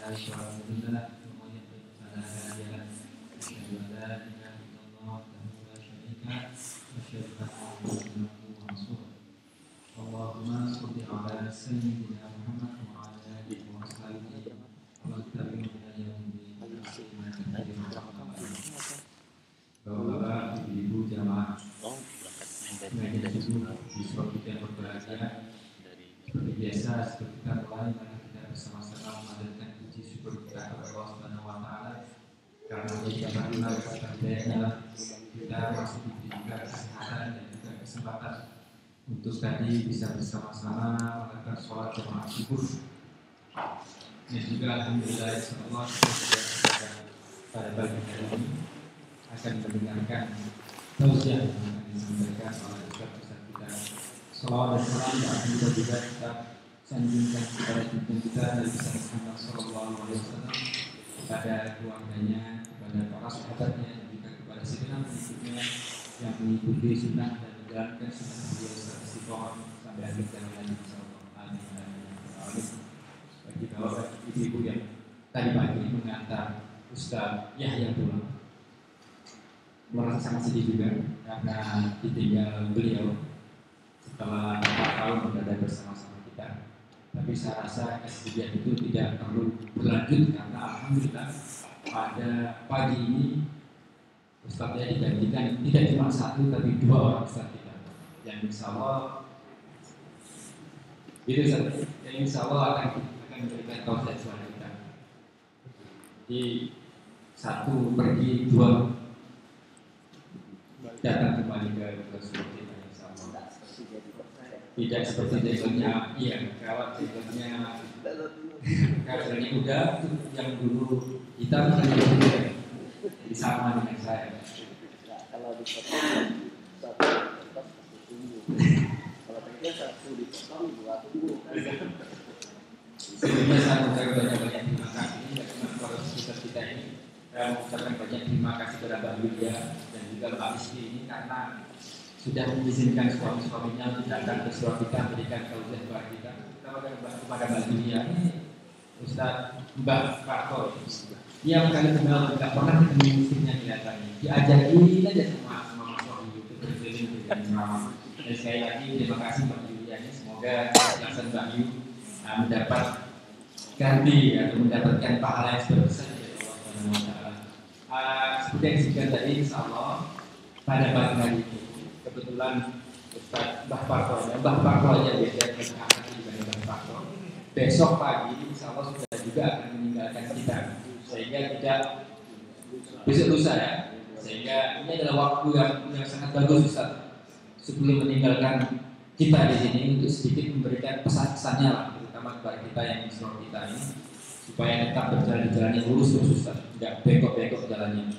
الله ومن يضلل فلا هادي له أشهد أن لا إله إلا الله وحده لا شريك له وأشهد أن محمدا عبده ورسوله اللهم صل على سيدنا محمد وعلى آله وصحبه ومن تبعهم إلى يوم الدين. Bapak-bapak, ibu-ibu jamaah mengaji subuh di suatu yang berbahagia. Seperti biasa, seperti kita mulai, mari kita bersama-sama memanjatkan puji syukur kita kepada Allah Subhanahu wa Ta'ala. Karena kita berdoa kepada kita masih diberikan kesehatan dan juga kesempatan untuk tadi bisa bersama-sama melakukan sholat jamaah subuh. Dan juga alhamdulillah insyaallah pada pagi hari ini akan mendengarkan tausiah yang akan disampaikan oleh ustaz-ustaz kita. Salawat dan salam kita juga kita sanjungkan kepada pimpinan kita Nabi Muhammad sallallahu alaihi wasallam, kepada keluarganya, kepada para sahabatnya, dan juga kepada segenap pengikutnya yang mengikuti sunnah dan menjalankan sunnah beliau secara istiqomah sampai akhir zaman insyaallah. Amin. Bagi bapak ibu yang tadi pagi mengantar Ustaz Yahya pulang, merasa sangat sedih juga karena ditinggal beliau setelah 4 tahun berada bersama-sama kita. Tapi saya rasa kesedihan itu tidak perlu berlanjut karena alhamdulillah pada pagi ini Ustaznya digantikan tidak cuma 1 tapi 2 orang Ustaz kita yang insya Allah itu yang insya Allah akan memberikan tausiah kepada kita. Jadi 1 pergi 2 datang kembali ke Rasulullah kita insyaallah. Tidak seperti jenggotnya, iya, kalau jenggotnya udah yang dulu hitam menjadi putih, jadi sama dengan saya. Kalau dipotong kalau pengen 1 dipotong 2 tunggu. Sebelumnya saya mengucapkan banyak-banyak terima kasih kepada para kita ini. Saya mengucapkan banyak terima kasih kepada Mbak Yulia dan juga Mbak Rizky ini karena sudah mengizinkan suami-suaminya untuk datang ke surau kita memberikan tausiah kepada kita. Kepada Mbak Yulia ini Ustaz Mbak Parto, dia kali kenal tidak pernah ketemu istrinya kelihatannya. Diajakin aja sama suami itu berkeliling dengan ramah. Dan sekali lagi terima kasih Mbak Yulia ini, semoga keikhlasan Mbak Yu mendapat ganti atau mendapatkan pahala yang sebesar dari Allah Subhanahu wa Ta'ala. Seperti yang disebutkan tadi, insyaallah pada pagi hari ini kebetulan Ustaz Mbah Parto aja biasanya berangkat ibadah Mbah Parto. Besok pagi insyaallah sudah juga akan meninggalkan kita, sehingga tidak besok lusa ya. Sehingga ini adalah waktu yang sangat bagus Ustaz sebelum meninggalkan kita di sini untuk sedikit memberikan pesan-pesannya lah, terutama kepada kita yang Islam kita ini, supaya tetap berjalan di jalan yang lurus terus Ustaz, tidak bengkok-bengkok jalannya.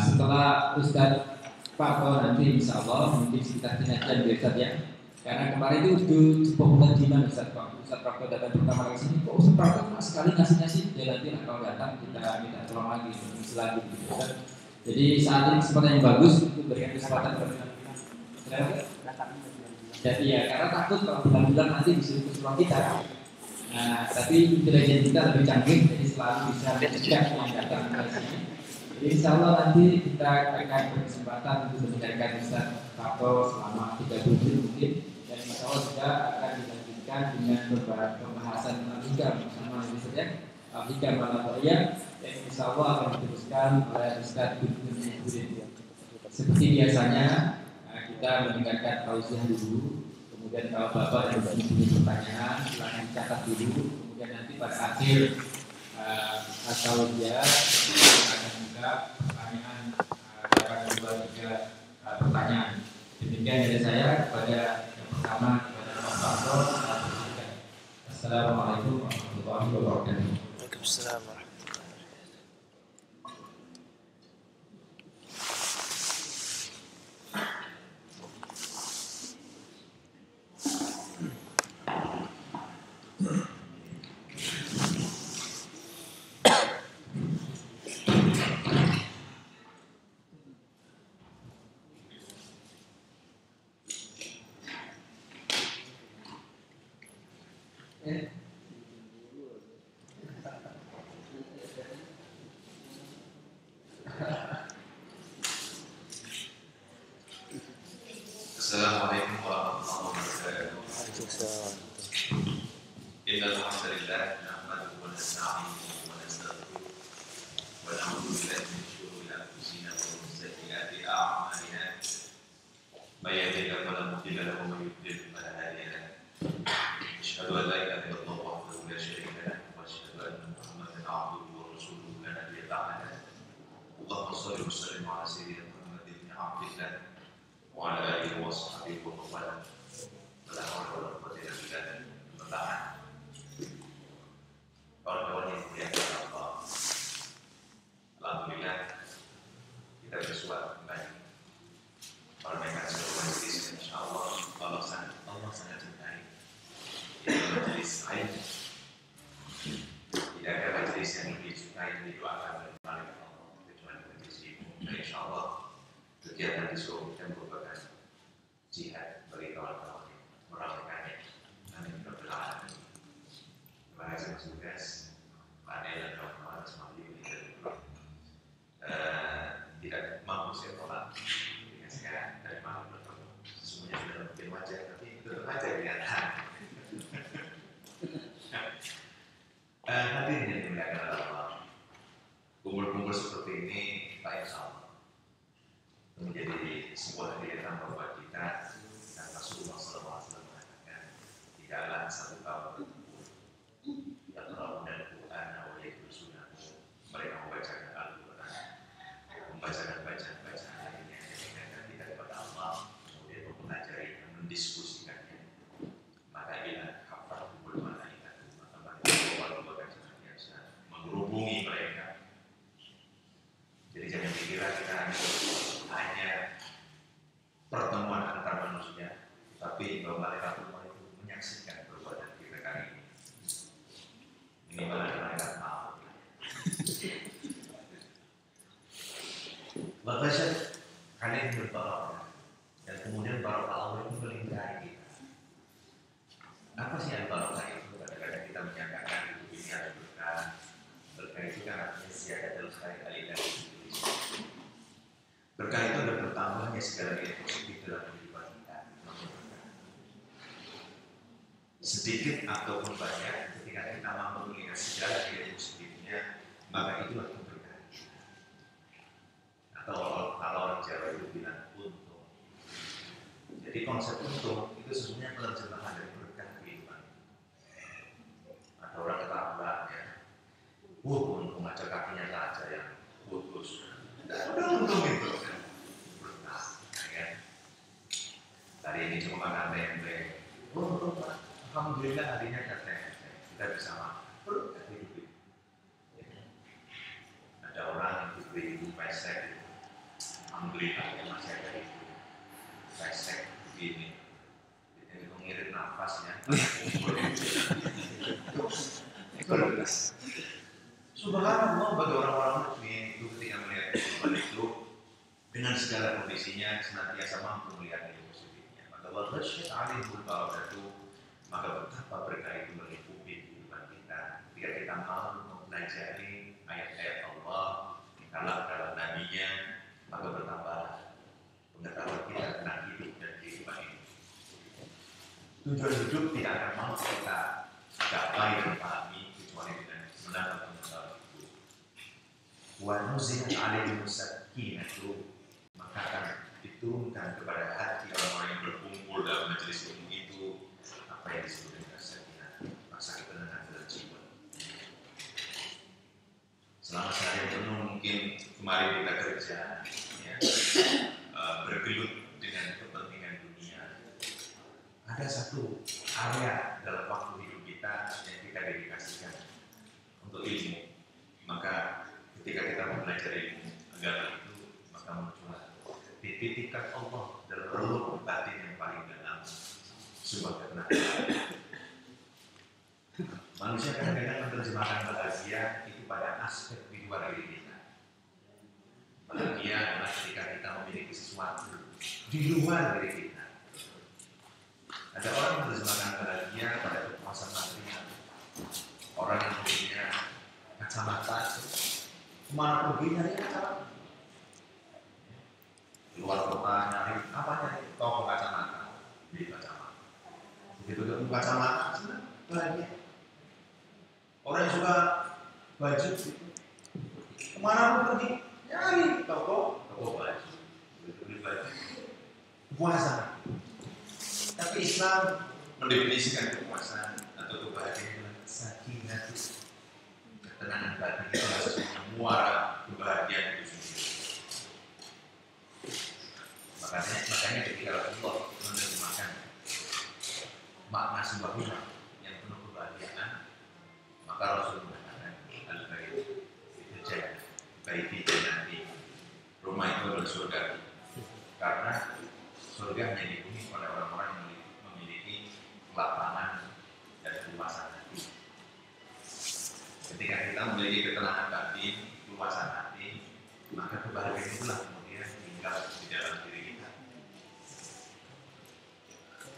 Setelah Ustaz Parto nanti insya Allah mungkin sekitar 3 jam Ustaz ya, karena kemarin itu sebuah pengajian Ustaz Parto datang pertama kali sini, kok Ustaz Parto cuma sekali ngasih ya, nanti kalau datang kita minta tolong lagi selanjutnya gitu, Ustaz. Jadi saat ini kesempatan yang bagus untuk berikan kesempatan kepada jadi ya, karena takut kalau bulan-bulan nanti disuruh ke surau kita. Nah, tapi intelijen kita lebih canggih, jadi selalu bisa mencegah yang datang ke sini. Jadi insya Allah nanti kita akan berkesempatan untuk mendengarkan Ustaz Parto selama 30 menit mungkin. Dan insya Allah juga akan dilanjutkan dengan beberapa pembahasan tentang hikam bersama Ustaz ya, hikam al-Athaiyah, yang insya Allah akan diteruskan oleh Ustaz Budin. Seperti biasanya kita mendengarkan tausiah dulu, kemudian kalau Bapak dan Ibu punya pertanyaan silakan catat dulu, kemudian nanti pada akhir tausiah akan juga pertanyaan akan 2-3 pertanyaan. Demikian dari saya kepada yang pertama kepada Pak Parto. Assalamualaikum warahmatullahi wabarakatuh. Waalaikumsalam. إن الحمد لله نحمده ونستعينه ونستغفره ونعوذ بالله من شرور أنفسنا ومن سيئات أعمالنا من يهده الله فلا مضل له ومن يضلل فلا هادي له أشهد أن لا إله إلا الله وحده لا شريك له وأشهد أن محمدا عبده ورسوله لا نبي بعده اللهم صل وسلم على سيدنا محمد بن عبد الله وعلى آله وصحبه ومن والاه ولا حول ولا قوة إلا بالله أما بعد kawan-kawan yang dimuliakan Allah, alhamdulillah kita bersuara kembali meramaikan sebuah majelis yang insya Allah Allah sangat cintai. Ini majelis lain, tidak ada majelis yang lebih cintai dan didoakan oleh malaikat Allah kecuali majelis ini. Dan insya Allah kegiatan di Solo kita merupakan jihad bagi kawan-kawan yang meramaikannya. Amin ya rabbal alamin. Terima kasih Mas Lukas, Pak Nel dan kawan-kawan semuanya tidak mampu saya tolak dengan sekarang dari malam bertemu semuanya sudah mungkin wajah tapi tetap aja kelihatan. Hadirin yang dimuliakan Allah, kumpul-kumpul seperti ini baik Allah menjadi sebuah kegiatan buat kita. Dan Rasulullah SAW mengatakan tidaklah satu kaum berkumpul yang telah dan Quran awal itu sunnah mereka membacakan Al-Quran, membacakan bacaan-bacaan lainnya yang mengingatkan kita kepada Allah, kemudian mempelajari dan mendiskusikannya. Maka bila hafal kumpul malaikat, maka mereka merupakan senantiasa menghubungi mereka. Jadi jangan dikira kita hanya pertemuan antar manusia, tapi bahwa malaikat itu menyaksikan perbuatan kita kali ini. Ini malaikat maaf. Bagaikan kalian berbarokah dan kemudian barokah Allah itu melingkari kita. Apa sih yang barokah itu? Kadang-kadang kita menyangkakan hidup ini ada berkah. Berkah itu kan artinya siada dalam sekali kali dan berkah itu ada bertambahnya segala yang positif dalam kehidupan kita. Sedikit ataupun banyak, ketika kita mampu melihat segala yang positifnya, maka itulah berkah. Atau kalau orang Jawa itu bilang untung. Jadi konsep untung itu sebenarnya penerjemahan dari berkah kehidupan. Ada orang ketawa ya, untung aja kakinya saja yang putus. Tidak ada untung itu. Berkah, ya. Hari ini cuma makan tempe. Untung Pak. Alhamdulillah harinya katanya kita bisa makan. Berkah hidup. Ada orang yang diberi ibu pesek. Alhamdulillah yang masih ada itu pesek begini, jadi mengirit nafasnya. Ekonomis. Subhanallah bagi orang-orang mukmin itu ketika melihat kehidupan itu dengan segala kondisinya senantiasa mampu melihat itu positifnya. Maka wallasyad alihul barakatuh, maka betapa berkah itu meliputi kehidupan kita. Ketika kita mau mempelajari ayat-ayat Allah, kalam-kalam Nabi-Nya, maka bertambah pengetahuan kita tentang hidup dan kehidupan ini. Tujuan hidup tidak akan mau kita capai dan pahami kecuali dengan menambah pengetahuan itu. Wa nuzilat alaihim sakinatu, maka akan diturunkan kepada hati orang-orang yang berkumpul dalam majelis ilmu itu apa yang disebut dengan sakinah, rasa ketenangan dalam jiwa. Selama sehari penuh mungkin kemarin kita kerja ya, bergelut dengan kepentingan dunia. Ada satu area dalam waktu hidup kita yang kita dedikasikan untuk ilmu. Maka ketika kita belajar ilmu agama itu, maka muncullah dititipkan Allah dalam relung batin yang paling dalam sebuah ketenangan. Manusia kadang-kadang menerjemahkan bahagia itu pada aspek di luar diri kita. Bahagia adalah ketika kita memiliki sesuatu di luar diri kita. Ada orang yang menerjemahkan bahagia pada kepuasan material. Orang yang punya kacamata, kemana pergi nyari kacamata. Di luar kota nyari apa nyari toko kacamata, beli kacamata. Begitu ketemu kacamata, senang, bahagia. Orang yang suka baju gitu, kemana pun pergi, nyari toko baju, beli baju, puasa. Tapi Islam mendefinisikan kepuasan atau kebahagiaan sakinah, ketenangan batin itu adalah muara kebahagiaan itu sendiri. Makanya ketika Allah menerjemahkan makna sebuah rumah yang penuh kebahagiaan, maka Rasul mengatakan al-bait itu jannah, bait itu nanti rumah itu adalah surga, karena surga hanya dihuni oleh orang-orang yang memiliki kelapangan dan keluasan hati. Ketika kita memiliki ketenangan batin, keluasan hati, maka kebahagiaan itulah kemudian tinggal di dalam diri kita.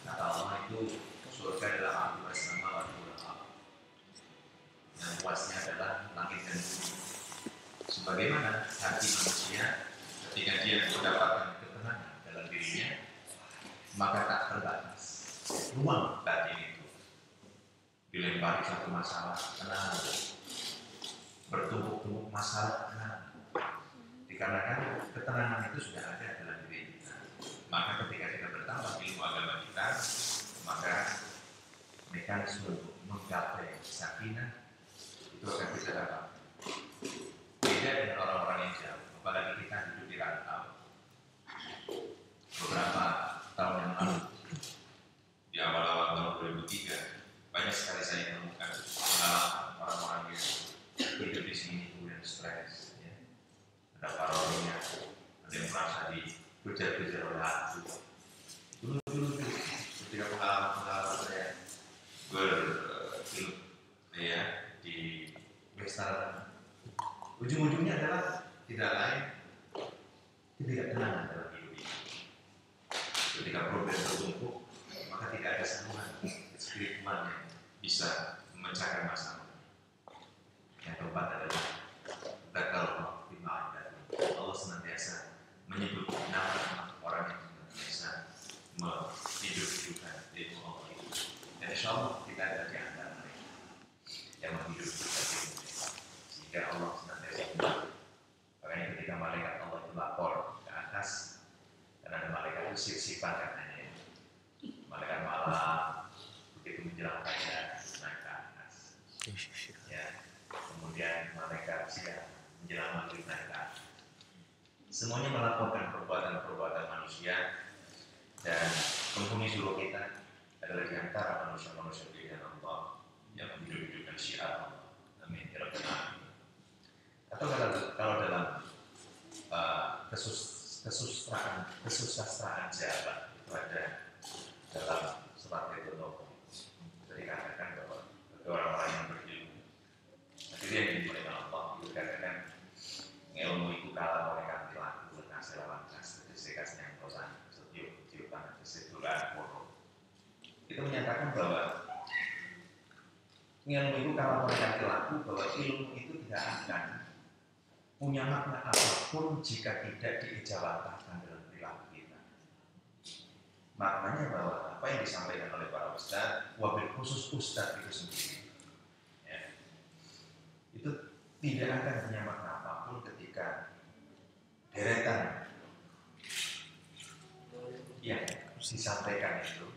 Kata Allah itu surga adalah arti bersama wajib. Yang luasnya adalah langit dan bumi. Sebagaimana hati manusia ketika dia mendapatkan ketenangan dalam dirinya, maka tak terbatas ruang batin itu. Dilempari satu masalah, tenang. Bertumpuk-tumpuk masalah, tenang. Dikarenakan ketenangan itu sudah ada dalam diri kita. Maka ketika kita bertambah ilmu agama kita, maka mekanisme untuk menggapai sakinah itu akan kita dapat. Beda dengan orang-orang yang jauh, apalagi kita hidup di rantau. Beberapa tahun yang lalu, di awal-awal tahun 2003, banyak sekali saya menemukan pengalaman orang-orang yang hidup di sini kemudian stres, ya. Ada paranoia, ada yang merasa dikejar-kejar oleh hantu. Dulu ketika pengalaman saya berhidup ya di Western, ujung-ujungnya adalah tidak lain ketidaktenangan dalam hidup ini. Ketika problem bertumpuk, maka tidak ada sambungan spiritual yang bisa memecahkan masalah. Yang keempat adalah takallah bima ada. Allah senantiasa menyebut nama orang yang senantiasa menghidupkan ilmu Allah itu. Dan insya Allah kita ada di antara mereka yang menghidupkan ilmu kita, sehingga Allah senantiasa menyebut. Makanya ketika malaikat Allah itu lapor ke atas, karena ada malaikat itu sif-sifan katanya, malaikat malam begitu menjelang fajar naik ke atas, ya. Kemudian malaikat siang menjelang maghrib naik ke atas. Semuanya melaporkan perbuatan-perbuatan manusia, dan penghuni suruh kita adalah di antara manusia-manusia pilihan Allah yang menghidupkan syiar Allah. Amin ya rabbal alamin. Atau kalau dalam kesusastraan jabat itu ada dalam surat Al-Baqarah, dikatakan bahwa bagi orang-orang yang berilmu, akhirnya yang dimulai Allah itu dikatakan ilmu itu kalah oleh kanti laku lekas lawan kas kesekasnya yang kosan setiap tanah kesedulaan poro. Itu menyatakan bahwa ilmu itu kalah oleh kanti laku, bahwa ilmu itu tidak akan punya makna apapun jika tidak diijawantahkan dalam perilaku kita. Maknanya bahwa apa yang disampaikan oleh para ustaz, wabil khusus ustaz itu sendiri, ya, itu tidak akan punya makna apapun ketika deretan yang disampaikan itu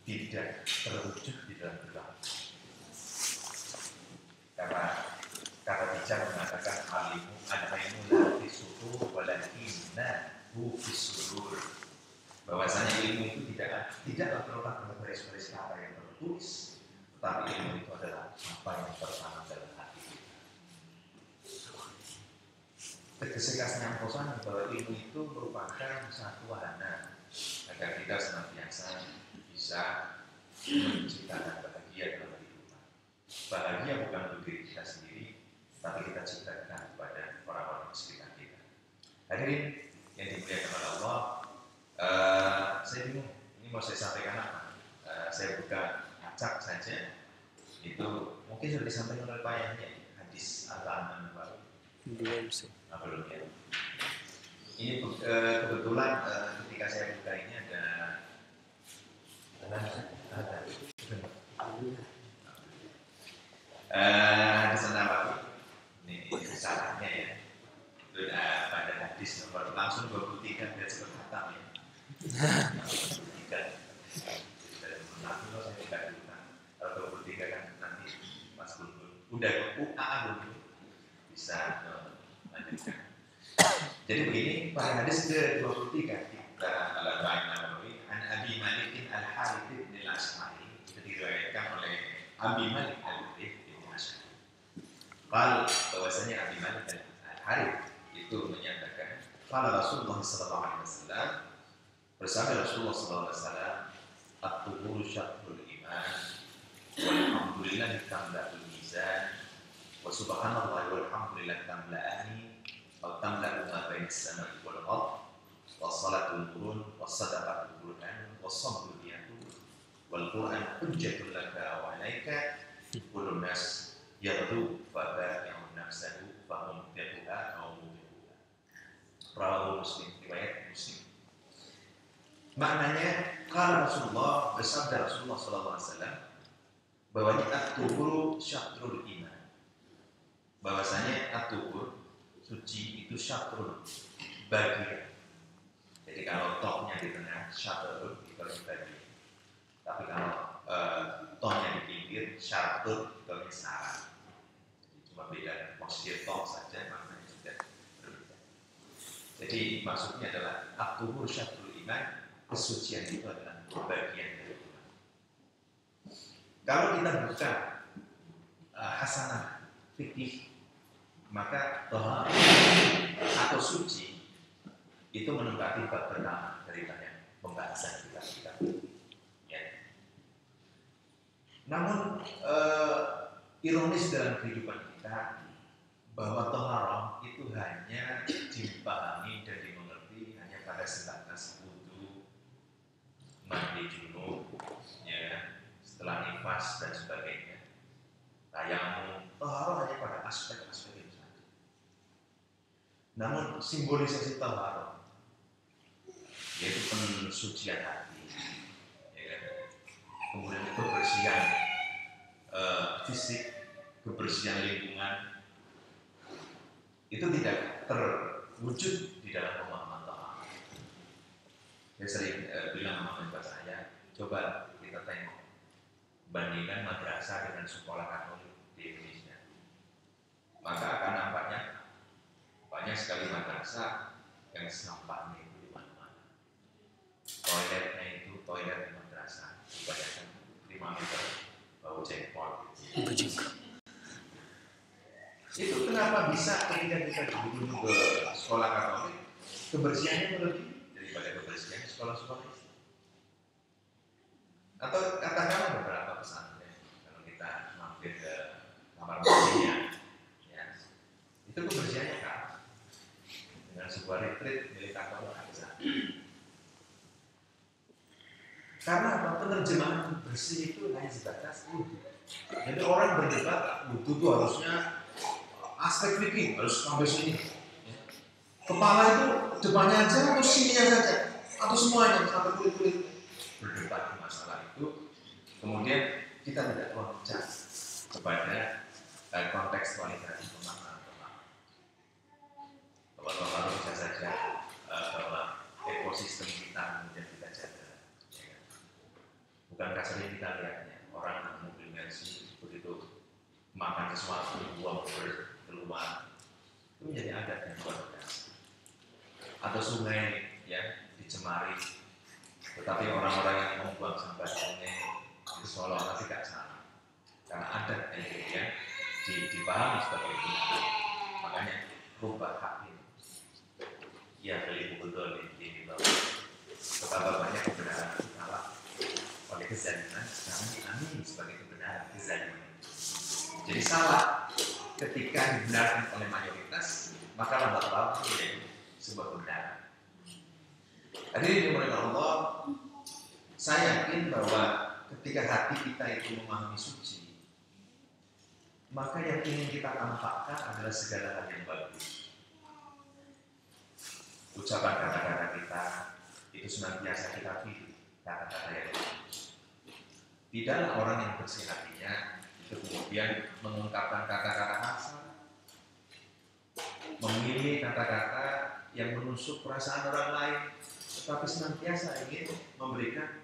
tidak terwujud di dalam perilaku. Karena kata bijak mengatakan alimu al-ilmu la fisudur walakinna hu fisudur, bahwasanya ilmu itu tidaklah terletak pada baris-baris kata yang tertulis, tetapi ilmu itu adalah apa yang tertanam dalam hati kita. Kesekasnya kosan bahwa ilmu itu merupakan satu wahana agar kita senantiasa bisa menciptakan bahagia dalam kehidupan. Bahagia bukan untuk diri kita sendiri, tapi kita ciptakan kepada orang-orang di sekitar kita. Hadirin yang dimuliakan oleh Allah, saya bingung ini mau saya sampaikan apa. Saya buka acak saja, itu mungkin sudah disampaikan oleh Pak Yahya, hadis Al-Aman baru. Belum sih. Belum ya. Ini kebetulan ketika saya buka ini ada Di sana Pak, ini salahnya ya. Itu pada hadis nomor langsung 23 biar cepat khatam ya. 23. Dari menang saya tidak lupa. Kalau 23 kan nanti Mas Guntur udah dulu bisa lanjutkan. Jadi begini, pada hadis ke-23 kita Al-Arba'in An-Nawawi, an Abi Malik Al-Harith bin Al-Ash'ari, itu diriwayatkan oleh Abi Malik Al-Harith bin Al-Ash'ari. Bahwasanya Abi Malik Al-Harith itu menyatakan, qala Rasulullah sallallahu alaihi wasallam, bersabda Rasulullah sallallahu alaihi wasallam, at-tuhuru syatrul iman, walhamdulillah tamla'ul mizan, wa subhanallah walhamdulillah tamla'ani, atau tamla'u ma baina as-sama'i wal ardh, was-salatu nurun, was-sadaqatu burhan, was-sabru diyatun, wal Qur'an hujjatun laka wa 'alaika, kullu nas yaghdu fa ba'i'un nafsahu fa mumtiquha aw mumtiquha. Rawahu Muslim, riwayat Muslim. Maknanya, kalau Rasulullah bersabda Rasulullah sallallahu alaihi wasallam bahwanya at-tuhuru syatrul iman. Bahwasanya at-tuhur suci itu syatrul bagian. Jadi kalau tohnya di tengah syatrul itu bagian. Tapi kalau tohnya di pinggir syatrul itu syarat. Jadi cuma beda posisi toh saja maknanya sudah berbeda. Jadi maksudnya adalah at-tuhur syatrul iman. Kesucian itu adalah bagian dari iman. Kalau kita buka hasanah fikih, maka tohar atau suci itu menempati bab pertama dari banyak pembahasan kita. Ya. Namun ironis dalam kehidupan kita bahwa toharoh itu hanya dipahami dan dimengerti hanya pada sebatas mandi junub, ya, setelah nifas dan sebagainya. Tayamum, taharah hanya pada aspek-aspek itu saja. Namun simbolisasi taharah, yaitu pensucian hati, ya, kemudian kebersihan fisik, kebersihan lingkungan, itu tidak terwujud di dalam pemahaman. Saya sering bilang sama mahasiswa saya, coba kita tengok bandingkan madrasah dengan sekolah Katolik di Indonesia, maka akan nampaknya banyak sekali madrasah yang sampahnya itu di mana-mana. Toiletnya itu toilet di madrasah, kebanyakan 5 meter bau jengkol. Itu kenapa bisa ketika kita duduk ke sekolah Katolik kebersihannya lebih daripada kebersihan sekolah-sekolah Islam. Atau katakanlah beberapa pesantren, kalau kita mampir ke kamar mandinya, ya, itu kebersihannya kan dengan sebuah retreat milik kantor bisa. Karena apa? Penerjemahan bersih itu hanya sebatas wudhu. Jadi orang berdebat wudhu itu harusnya aspek fikih harus sampai sini. Kepala itu depannya aja atau sininya saja atau semuanya sampai kulit-kulit. Berdebat masalah itu, kemudian kita tidak loncat kepada kontekstualisasi pemahaman. Bahwa kalau bisa saja bahwa ekosistem kita kemudian kita jaga. Ya. Bukankah sering kita lihatnya orang mobil Mercy begitu makan sesuatu buang keluar itu menjadi adat yang luar biasa. Atau sungai ya dicemari, tetapi orang-orang yang membuang sampah sungai itu seolah-olah tidak salah karena adat yang kemudian dipahami sebagai benar. Makanya rubah hak ini ya beli betul ini bahwa betapa banyak kebenaran salah oleh kezaliman sekarang diamini sebagai kebenaran kezaliman. Jadi salah ketika dibenarkan oleh mayoritas maka lambat-lambat menjadi sebuah kebenaran. Hadirin oleh Allah, saya yakin bahwa ketika hati kita itu memahami suci, maka yang ingin kita tampakkan adalah segala hal yang bagus. Ucapan kata-kata kita itu senantiasa kita pilih kata-kata yang bagus. Tidaklah orang yang bersih hatinya itu kemudian mengungkapkan kata-kata kasar, memilih kata-kata yang menusuk perasaan orang lain, tetapi senantiasa ingin memberikan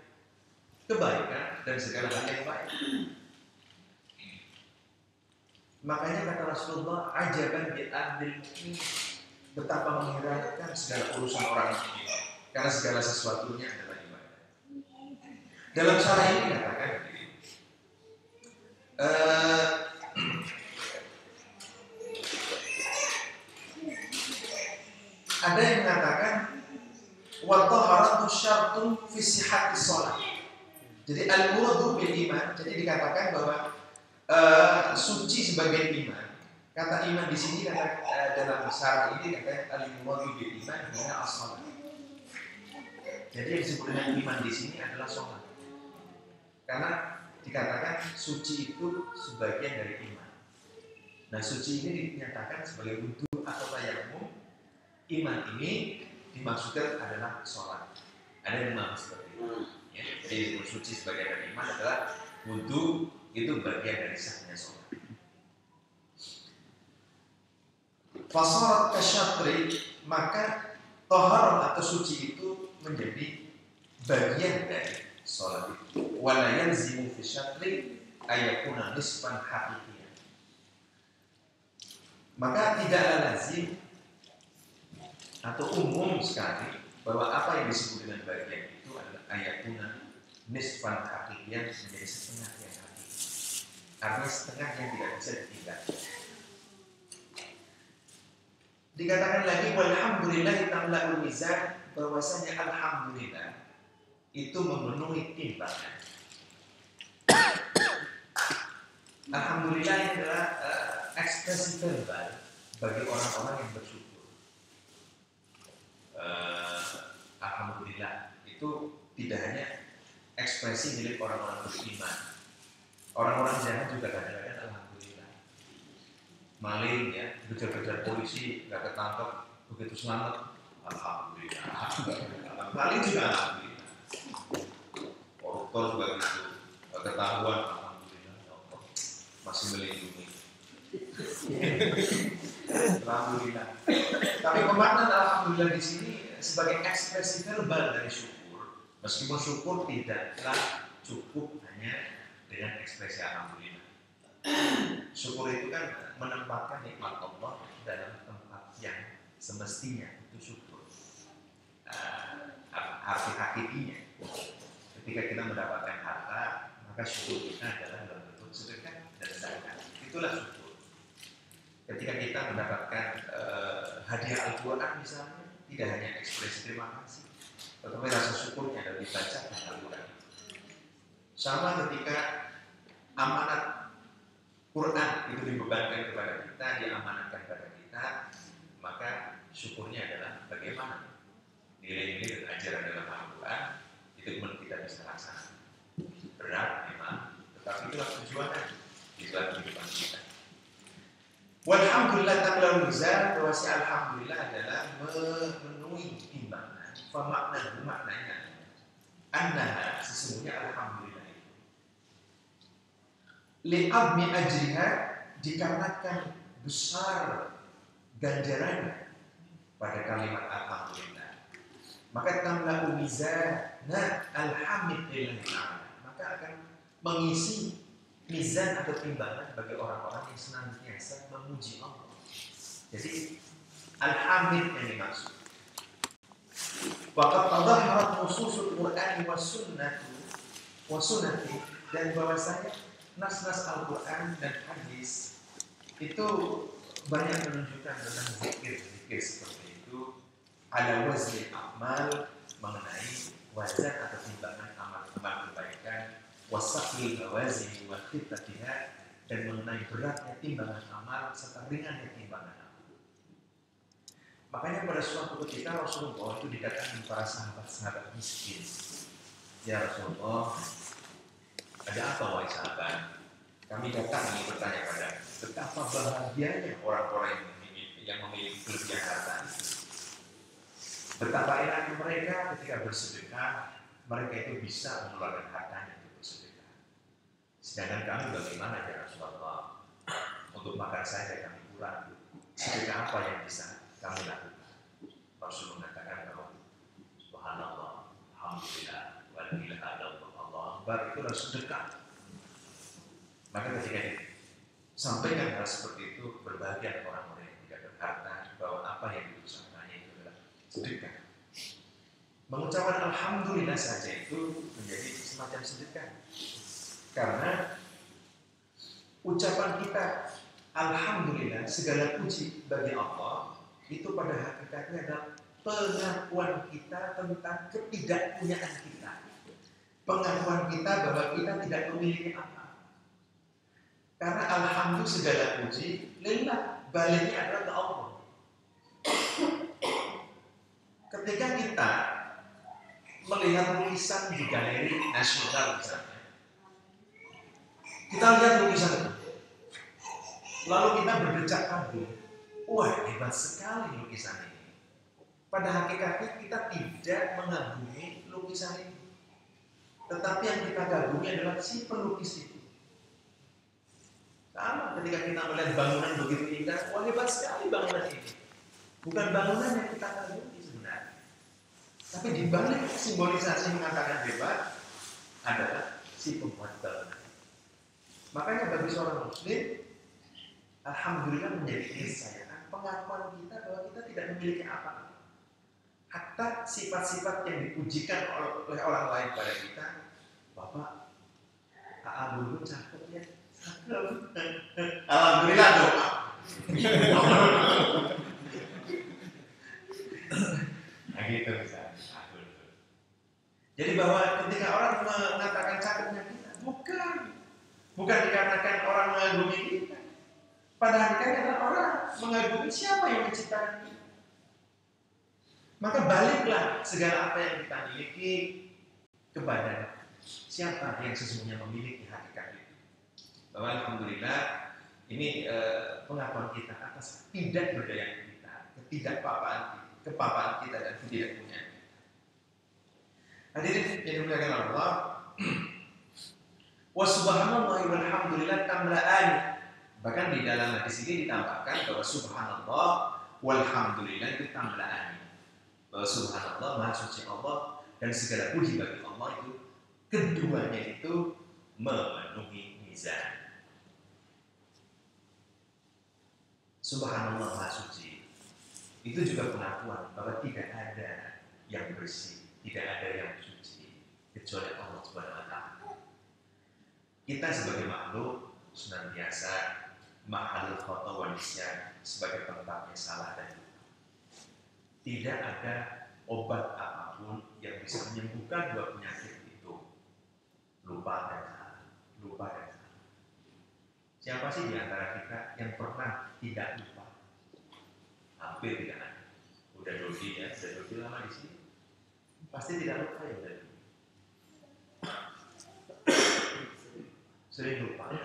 kebaikan dan segala hal yang baik. Makanya kata Rasulullah, ajaban bil amril mu'min, betapa mengherankan segala urusan orang mukmin, karena segala sesuatunya adalah ibadah. Dalam syarah ini katakan begini, ada yang mengatakan wa taharatu syartun fi sihhati shalah. Jadi al-muradu bil iman, jadi dikatakan bahwa suci sebagai iman. Kata iman di sini kata dalam syarah ini kata al-muradu bil iman adalah as-shalah. Jadi yang disebut dengan iman di sini adalah sholat. Karena dikatakan suci itu sebagian dari iman. Nah, suci ini dinyatakan sebagai wudu atau tayammum. Iman ini dimaksudkan adalah sholat. Ada yang memahami seperti itu. Ya, jadi suci sebagai dari iman adalah wudu itu bagian dari sahnya sholat. Fasarat kasyatri, maka taharah atau suci itu menjadi bagian dari sholat itu. Wala yanzimu fi syatri ayakuna nisban haqiqiyah. Maka tidaklah lazim atau umum sekali bahwa apa yang disebut dengan bagian itu adalah ayakuna nisban haqiqiyah, menjadi setengah yang hakiki. Artinya setengah yang tidak bisa ditinggalkan. Dikatakan lagi walhamdulillah tamla'ul mizan, bahwasanya alhamdulillah itu memenuhi timbangan. Alhamdulillah ini adalah ekspresi verbal bagi orang-orang yang bersyukur. Alhamdulillah itu tidak hanya ekspresi milik orang-orang beriman. Orang-orang jahat juga kadang-kadang alhamdulillah. Maling ya, kejar-kejar polisi nggak ketangkep, begitu selamat alhamdulillah. Maling juga alhamdulillah. Koruptor juga gitu, ketahuan alhamdulillah, masih melindungi. Alhamdulillah. Tapi pemaknaan alhamdulillah di sini sebagai ekspresi verbal dari syukur. Meskipun syukur tidaklah cukup hanya dengan ekspresi alhamdulillah. Syukur itu kan menempatkan nikmat Allah dalam tempat yang semestinya, itu syukur. Arti hakikinya, ketika kita mendapatkan harta, maka syukur kita adalah dalam bentuk sedekah dan zakat. Itulah syukur. Ketika kita mendapatkan hadiah Al-Quran misalnya, tidak hanya ekspresi terima kasih, tetapi rasa syukurnya adalah dibaca Al-Quran. Sama ketika amanat Quran itu dibebankan kepada kita, diamanatkan kepada kita, maka syukurnya adalah bagaimana nilai-nilai dan ajaran dalam Al-Quran itu kemudian kita bisa laksanakan. Berat memang, tetapi itulah tujuannya di dalam kehidupan kita. Walhamdulillah taqlal mizan, bahwa si alhamdulillah adalah memenuhi timbangan. Maknanya annaha, sesungguhnya alhamdulillah itu li'abmi ajriha, dikarenakan besar ganjarannya pada kalimat alhamdulillah, maka tamla'u mizana alhamdulillah ta'ala, maka akan mengisi mizan atau timbangan bagi orang-orang yang senantiasa memuji Allah. Jadi alhamdulillah yang dimaksud. Waqad tadahharat nususul Qur'an wa sunnati, dan bahwasanya nas-nas Al-Quran dan hadis itu banyak menunjukkan tentang zikir-zikir seperti itu, ala wazni amal, mengenai wazan atau timbangan amal-amal kebaikan, wasaqil mawazin wa khifatiha, dan mengenai beratnya timbangan amal serta ringannya timbangan amal. Makanya pada suatu ketika Rasulullah itu dikatakan para sahabat-sahabat miskin, ya Rasulullah, ada apa wahai sahabat? Kami datang ingin bertanya pada betapa bahagianya orang-orang yang memiliki kelebihan harta itu. Betapa enaknya mereka ketika bersedekah, mereka itu bisa mengeluarkan hartanya untuk bersedekah. Sedangkan kami bagaimana ya Rasulullah? Untuk makan saja kami kurang. Sedekah apa yang bisa kami lakukan? Rasul mengatakan bahwa subhanallah, alhamdulillah, wa la ilaha illallah, Allahu akbar, itulah sedekah. Maka ketika sampaikan hal seperti itu, berbahagia orang-orang yang tidak berharta bahwa apa yang diusahakannya itu adalah sedekah. Mengucapkan alhamdulillah saja itu menjadi semacam sedekah. Karena ucapan kita alhamdulillah, segala puji bagi Allah, itu pada hakikatnya adalah pengakuan kita tentang ketidakpunyaan kita. Pengakuan kita bahwa kita tidak memiliki apa. Karena alhamdulillah segala puji lillah, baliknya adalah ke Allah. Ketika kita melihat lukisan di galeri nasional misalnya, kita lihat lukisan itu, lalu kita berdecak kagum, wah hebat sekali lukisan ini. Pada hakikatnya kita tidak mengagumi lukisan ini, tetapi yang kita kagumi adalah si pelukis itu. Sama ketika kita melihat bangunan begitu indah, wah hebat sekali bangunan ini. Bukan bangunan yang kita kagumi sebenarnya, tapi di balik simbolisasi mengatakan hebat adalah si pembuat bangunan. Makanya bagi seorang muslim, alhamdulillah menjadi keniscayaan pengakuan kita bahwa kita tidak memiliki apa-apa. Hatta sifat-sifat yang dipujikan oleh orang lain pada kita, Bapak, Abu cakep ya, alhamdulillah doa. Nah gitu misalnya. Jadi bahwa ketika orang mengatakan cakepnya kita, bukan dikarenakan orang mengagumi kita. Pada hakikatnya adalah orang mengagumi siapa yang menciptakan kita. Maka baliklah segala apa yang kita miliki kepada siapa yang sesungguhnya memiliki hakikat itu. Bahwa alhamdulillah ini pengakuan kita atas tidak berdaya kita, kepapaan kita dan ketidakpunyaan kita. Hadirin yang dimuliakan Allah, wa subhanallahi walhamdulillah tamla'ani. Bahkan di dalam hadis ini ditambahkan bahwa subhanallah walhamdulillah itu tamla'ani. Bahwa subhanallah, maha suci Allah, dan segala puji bagi Allah itu keduanya itu memenuhi mizan. Subhanallah, maha suci, itu juga pengakuan bahwa tidak ada yang bersih, tidak ada yang suci kecuali Allah Subhanahu wa Ta'ala. Kita sebagai makhluk senantiasa mahal khata wa nisyan, sebagai tempatnya salah dan lupa. Tidak ada obat apapun yang bisa menyembuhkan dua penyakit itu, lupa dan salah, lupa dan salah. Siapa sih di antara kita yang pernah tidak lupa? Hampir tidak ada. Udah Dodi ya, sudah Dodi lama di sini, pasti tidak lupa ya udah. Sering lupa ya,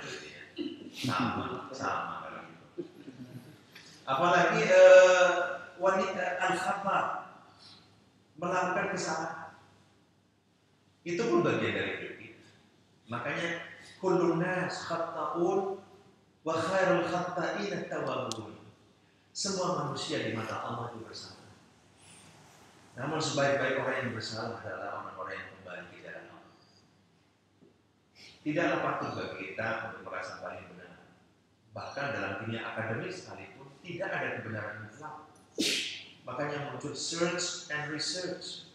sama kalau gitu. Apalagi wanita al-khata, melakukan kesalahan, itu pun bagian dari hidup kita. Makanya kullun nas khata'un wa khairul khata'in at-tawwabun. Semua manusia di mata Allah itu bersalah. Namun sebaik-baik orang yang bersalah adalah orang-orang yang kembali ke jalan Allah. Tidaklah patut bagi kita untuk merasa paling benar. Bahkan dalam dunia akademik sekalipun tidak ada kebenaran mutlak. Makanya muncul search and research,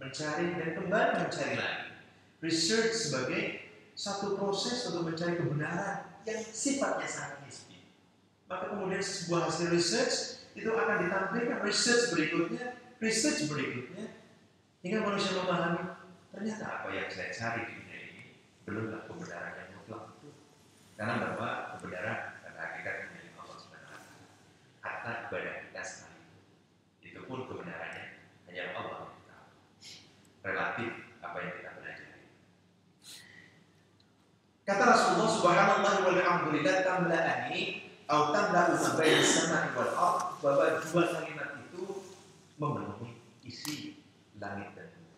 mencari dan kembali mencari lagi. Research sebagai satu proses untuk mencari kebenaran yang sifatnya sangat nisbi. Maka kemudian sebuah hasil research itu akan ditampilkan research berikutnya, hingga manusia memahami ternyata apa yang saya cari di dunia ini belumlah kebenaran yang mutlak itu. Karena bahwa kebenaran dan hakikat milik Allah Subhanahu wa Ta'ala. Hatta ibadah kita sekali, itu pun kebenarannya hanya Allah yang tahu. Relatif apa yang kita pelajari. Kata Rasulullah subhanallah walhamdulillah tamla'ani atau tamla'u ma baina as-sama'i wal ardh, bahwa dua kalimat itu memenuhi isi langit dan bumi.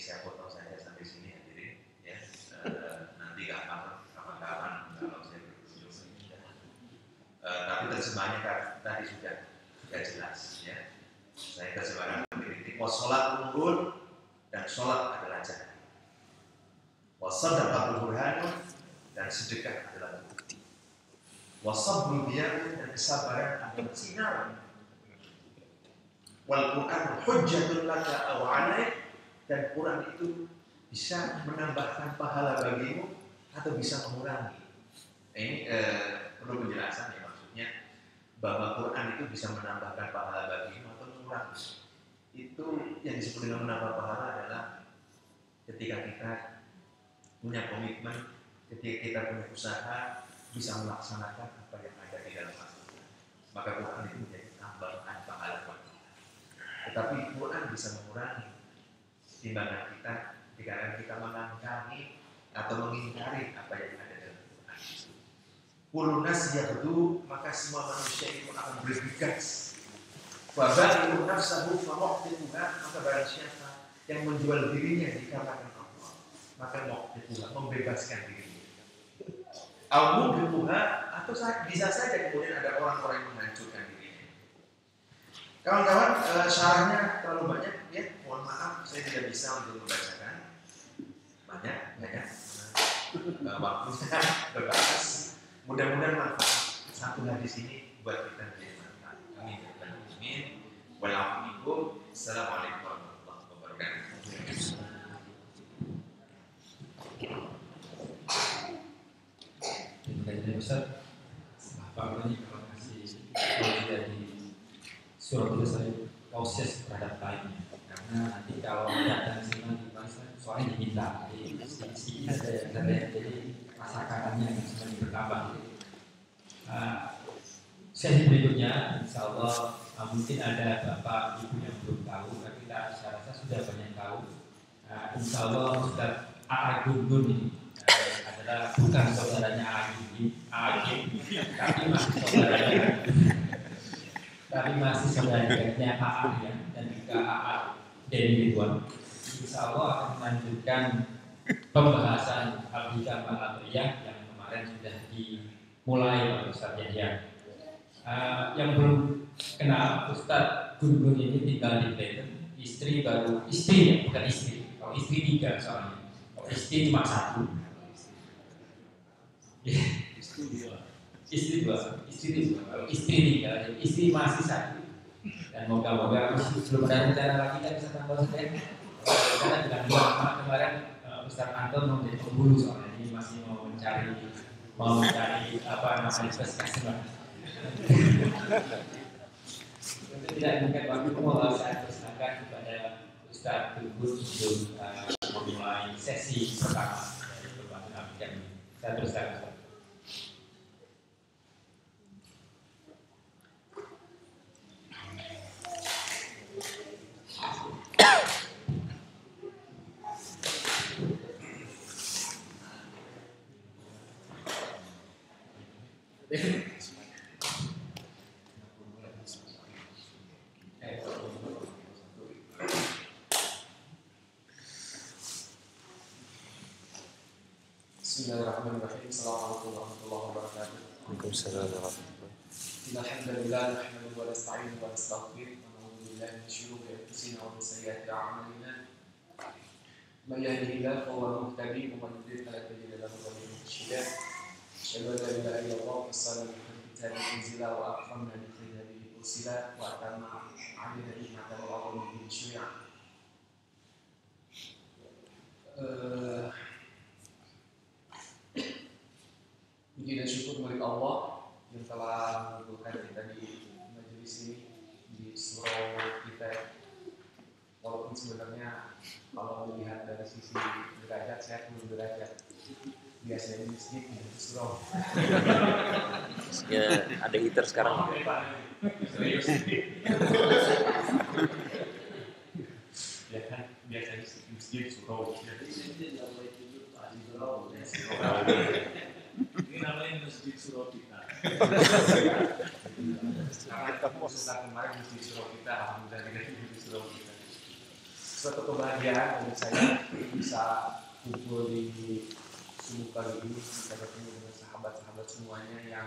saya potong saja sampai sini hadirin ya. Nanti kapan-kapan kalau saya berkunjung tapi terjemahannya tadi sudah jelas ya. Saya terjemahkan kritik sholat unggul dan sholat adalah jalan. Wasadaqatul burhan dan sedekah adalah bukti. Wasabrul biyan dan kesabaran adalah sinar. Wal Quran hujjatun laka aw 'alaik dan Quran itu bisa menambahkan pahala bagimu atau bisa mengurangi. Ini perlu penjelasan ya, maksudnya bahwa Quran itu bisa menambahkan pahala bagimu atau mengurangi. Itu yang disebut dengan menambah pahala adalah ketika kita punya komitmen, ketika kita punya usaha bisa melaksanakan apa yang ada di dalam Al-Quran, maka Quran itu menjadi tambahan pahala buat kita. Tetapi Quran bisa mengurangi timbangan kita jika kita mengangkangi atau mengingkari apa yang ada dalam Quran. Kullu nas yaghdu, maka semua manusia itu akan bergegas. Wa ba'i'u nafsahu fa muqtiha, maka barang siapa yang menjual dirinya dikarenakan Allah, maka muqtiha, membebaskan dirinya. Au muqtiha, atau bisa saja kemudian ada orang-orang yang menghancurkan dirinya. Kawan-kawan, syarahnya terlalu banyak ya, mohon maaf saya tidak bisa untuk membacakan banyak waktunya terbatas. Mudah-mudahan manfaat satu hadis ini buat kita menjadi manfaat. Amin. Waalaikumsalam. Assalamualaikum warahmatullahi wabarakatuh. Terima kasih Ustaz. Bapak ini kalau kasih dari surat tulisan proses terhadap lainnya, karena nanti kalau datang sini di masa soalnya diminta sedikit saja jadi masakannya yang semakin bertambah. Sesi berikutnya, insya Allah mungkin ada bapak ibu yang belum tahu, tapi saya rasa sudah banyak tahu. Insya Allah Ustaz A.A. Gun ini adalah bukan saudaranya A.A.G, tapi masih saudaranya A.A. ya, dan juga A.A. Denny Ridwan. Insya Allah akan melanjutkan pembahasan Al-Hikam Al-Atriyah yang kemarin sudah dimulai oleh Ustaz Yahya. Yang belum kenal Ustaz Gun ini tinggal di Banten, istri ya, bukan istri. Kalau istri 3 soalnya, kalau istri cuma 1. Istri 2, kalau istri 3, istri masih 1. Dan moga-moga belum ada rencana lagi kan bisa tambah saja. Karena dengan kemarin Ustaz Anton mau menjadi pembulu soalnya ini masih mau mencari apa namanya investasi lah. Untuk tidak mungkin waktu mau saya persilakan kepada Ustaz Gun untuk memulai sesi pertama dari pembahasan Al-Hikam ini. Saya persilakan. Bismillahirrahmanirrahim. Assalamualaikum warahmatullahi wabarakatuh. Waalaikumsalam warahmatullahi wabarakatuh. Alhamdulillah nahmaduhu wa nasta'inuhu wa nastaghfiruh wa na'udzu billahi min shururi anfusina wa min sayyiati a'malina. Man yahdihillahu fa huwa muhtadi wa man yudlil fala tajida lahu waliyyan mursyida. Asyhadu an la ilaha illallah wa sallallahu alaihi wa sallam wa aqamna bi khairin ursila wa atamma 'alaina ni'matan wa aqamna bi syari'a. Puji dan syukur milik Allah yang telah mengumpulkan kita di majelis ini di surau kita. Walaupun sebenarnya kalau melihat dari sisi derajat saya belum derajat. Biasanya di masjid di surau. Ya, ada heater sekarang. Ya kan biasanya di masjid surau. Ini namanya masjid surau kita. Karena kita kemarin masjid surau kita, alhamdulillah di surau kita. suatu kebahagiaan bagi saya bisa kumpul di subuh kali ini, bisa bertemu dengan sahabat-sahabat semuanya yang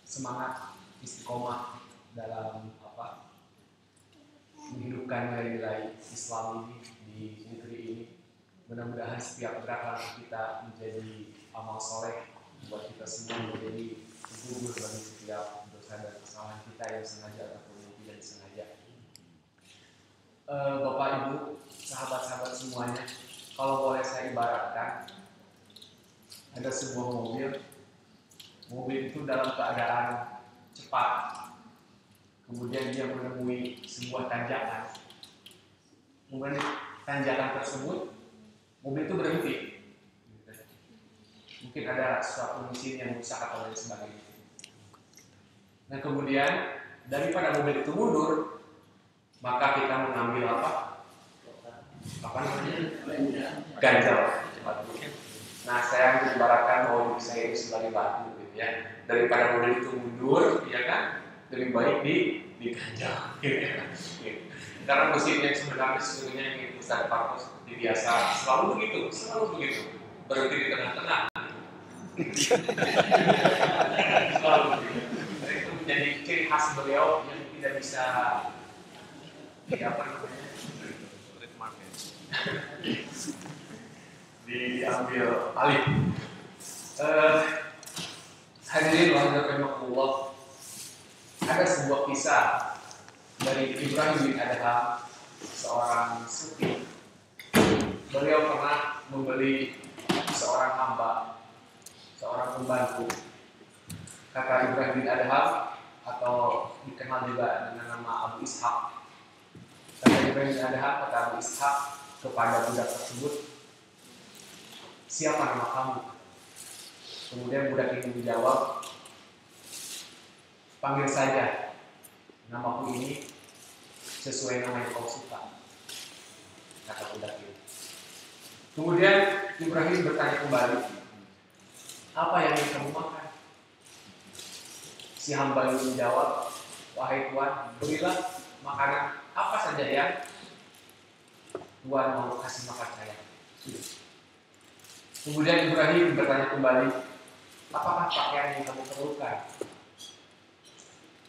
semangat istiqomah dalam menghidupkan nilai-nilai Islam ini di negeri ini. Mudah-mudahan setiap gerakan kita menjadi amal soleh buat kita semua, menjadi gugur bagi setiap dosa dan kesalahan kita yang sengaja ataupun tidak disengaja. Bapak Ibu, sahabat-sahabat semuanya, kalau boleh saya ibaratkan, ada sebuah mobil itu dalam keadaan cepat, kemudian dia menemui sebuah tanjakan. Kemudian tanjakan tersebut, mobil itu berhenti. Mungkin ada suatu mesin yang rusak atau lain sebagainya. Nah kemudian daripada mobil itu mundur, maka kita mengambil apa namanya? Ganjal. Nah saya mengibaratkan bahwa saya itu sebagai batu, gitu ya. Daripada mobil itu mundur, ya kan? Lebih baik diganjal. Karena mesin yang sebenarnya yang Ustaz Parto seperti biasa selalu begitu, berhenti di tengah-tengah. Selalu begitu. Itu menjadi ciri khas beliau yang tidak bisa diambil alih. Hadirin rahimakumullah, ada sebuah kisah dari Ibrahim bin Adham, seorang sufi. Beliau pernah membeli seorang hamba, seorang pembantu. Kata Ibrahim bin Adham, atau dikenal juga dengan nama Abu Ishaq. Kata Ibrahim bin Adham, kata Abu Ishaq kepada budak tersebut, siapa nama kamu? Kemudian budak itu menjawab, panggil saja namaku ini sesuai nama yang kau suka, kata budak itu. Kemudian Ibrahim bertanya kembali, apa yang ingin kamu makan? Si hamba itu menjawab, wahai Tuhan, berilah makanan apa saja yang Tuhan mau kasih makan saya. Kemudian Ibrahim bertanya kembali, apakah pakaian yang kamu perlukan?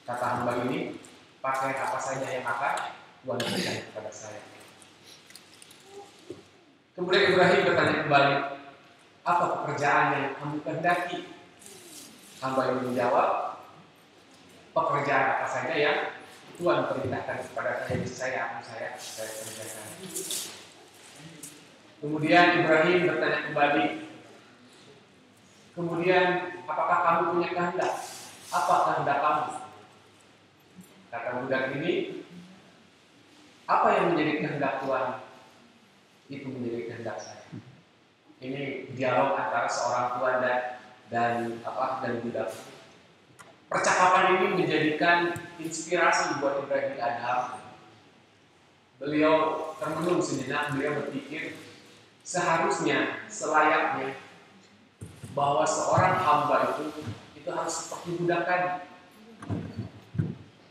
Kata hamba ini, pakaian apa saja yang akan Tuhan berikan kepada saya. Kemudian Ibrahim bertanya kembali, apa pekerjaan yang kamu kehendaki? Hamba ini menjawab, pekerjaan apa saja yang Tuhan perintahkan kepada saya kerjakan. Kemudian Ibrahim bertanya kembali, kemudian apakah kamu punya kehendak? Apa kehendak kamu? Kata budak ini, apa yang menjadi kehendak Tuhan? Itu menjadi kehendak saya. Ini dialog antara seorang tua dan budak. Percakapan ini menjadikan inspirasi buat Ibrahim bin Adham. Beliau termenung sejenak, beliau berpikir seharusnya, selayaknya bahwa seorang hamba itu harus seperti budak tadi.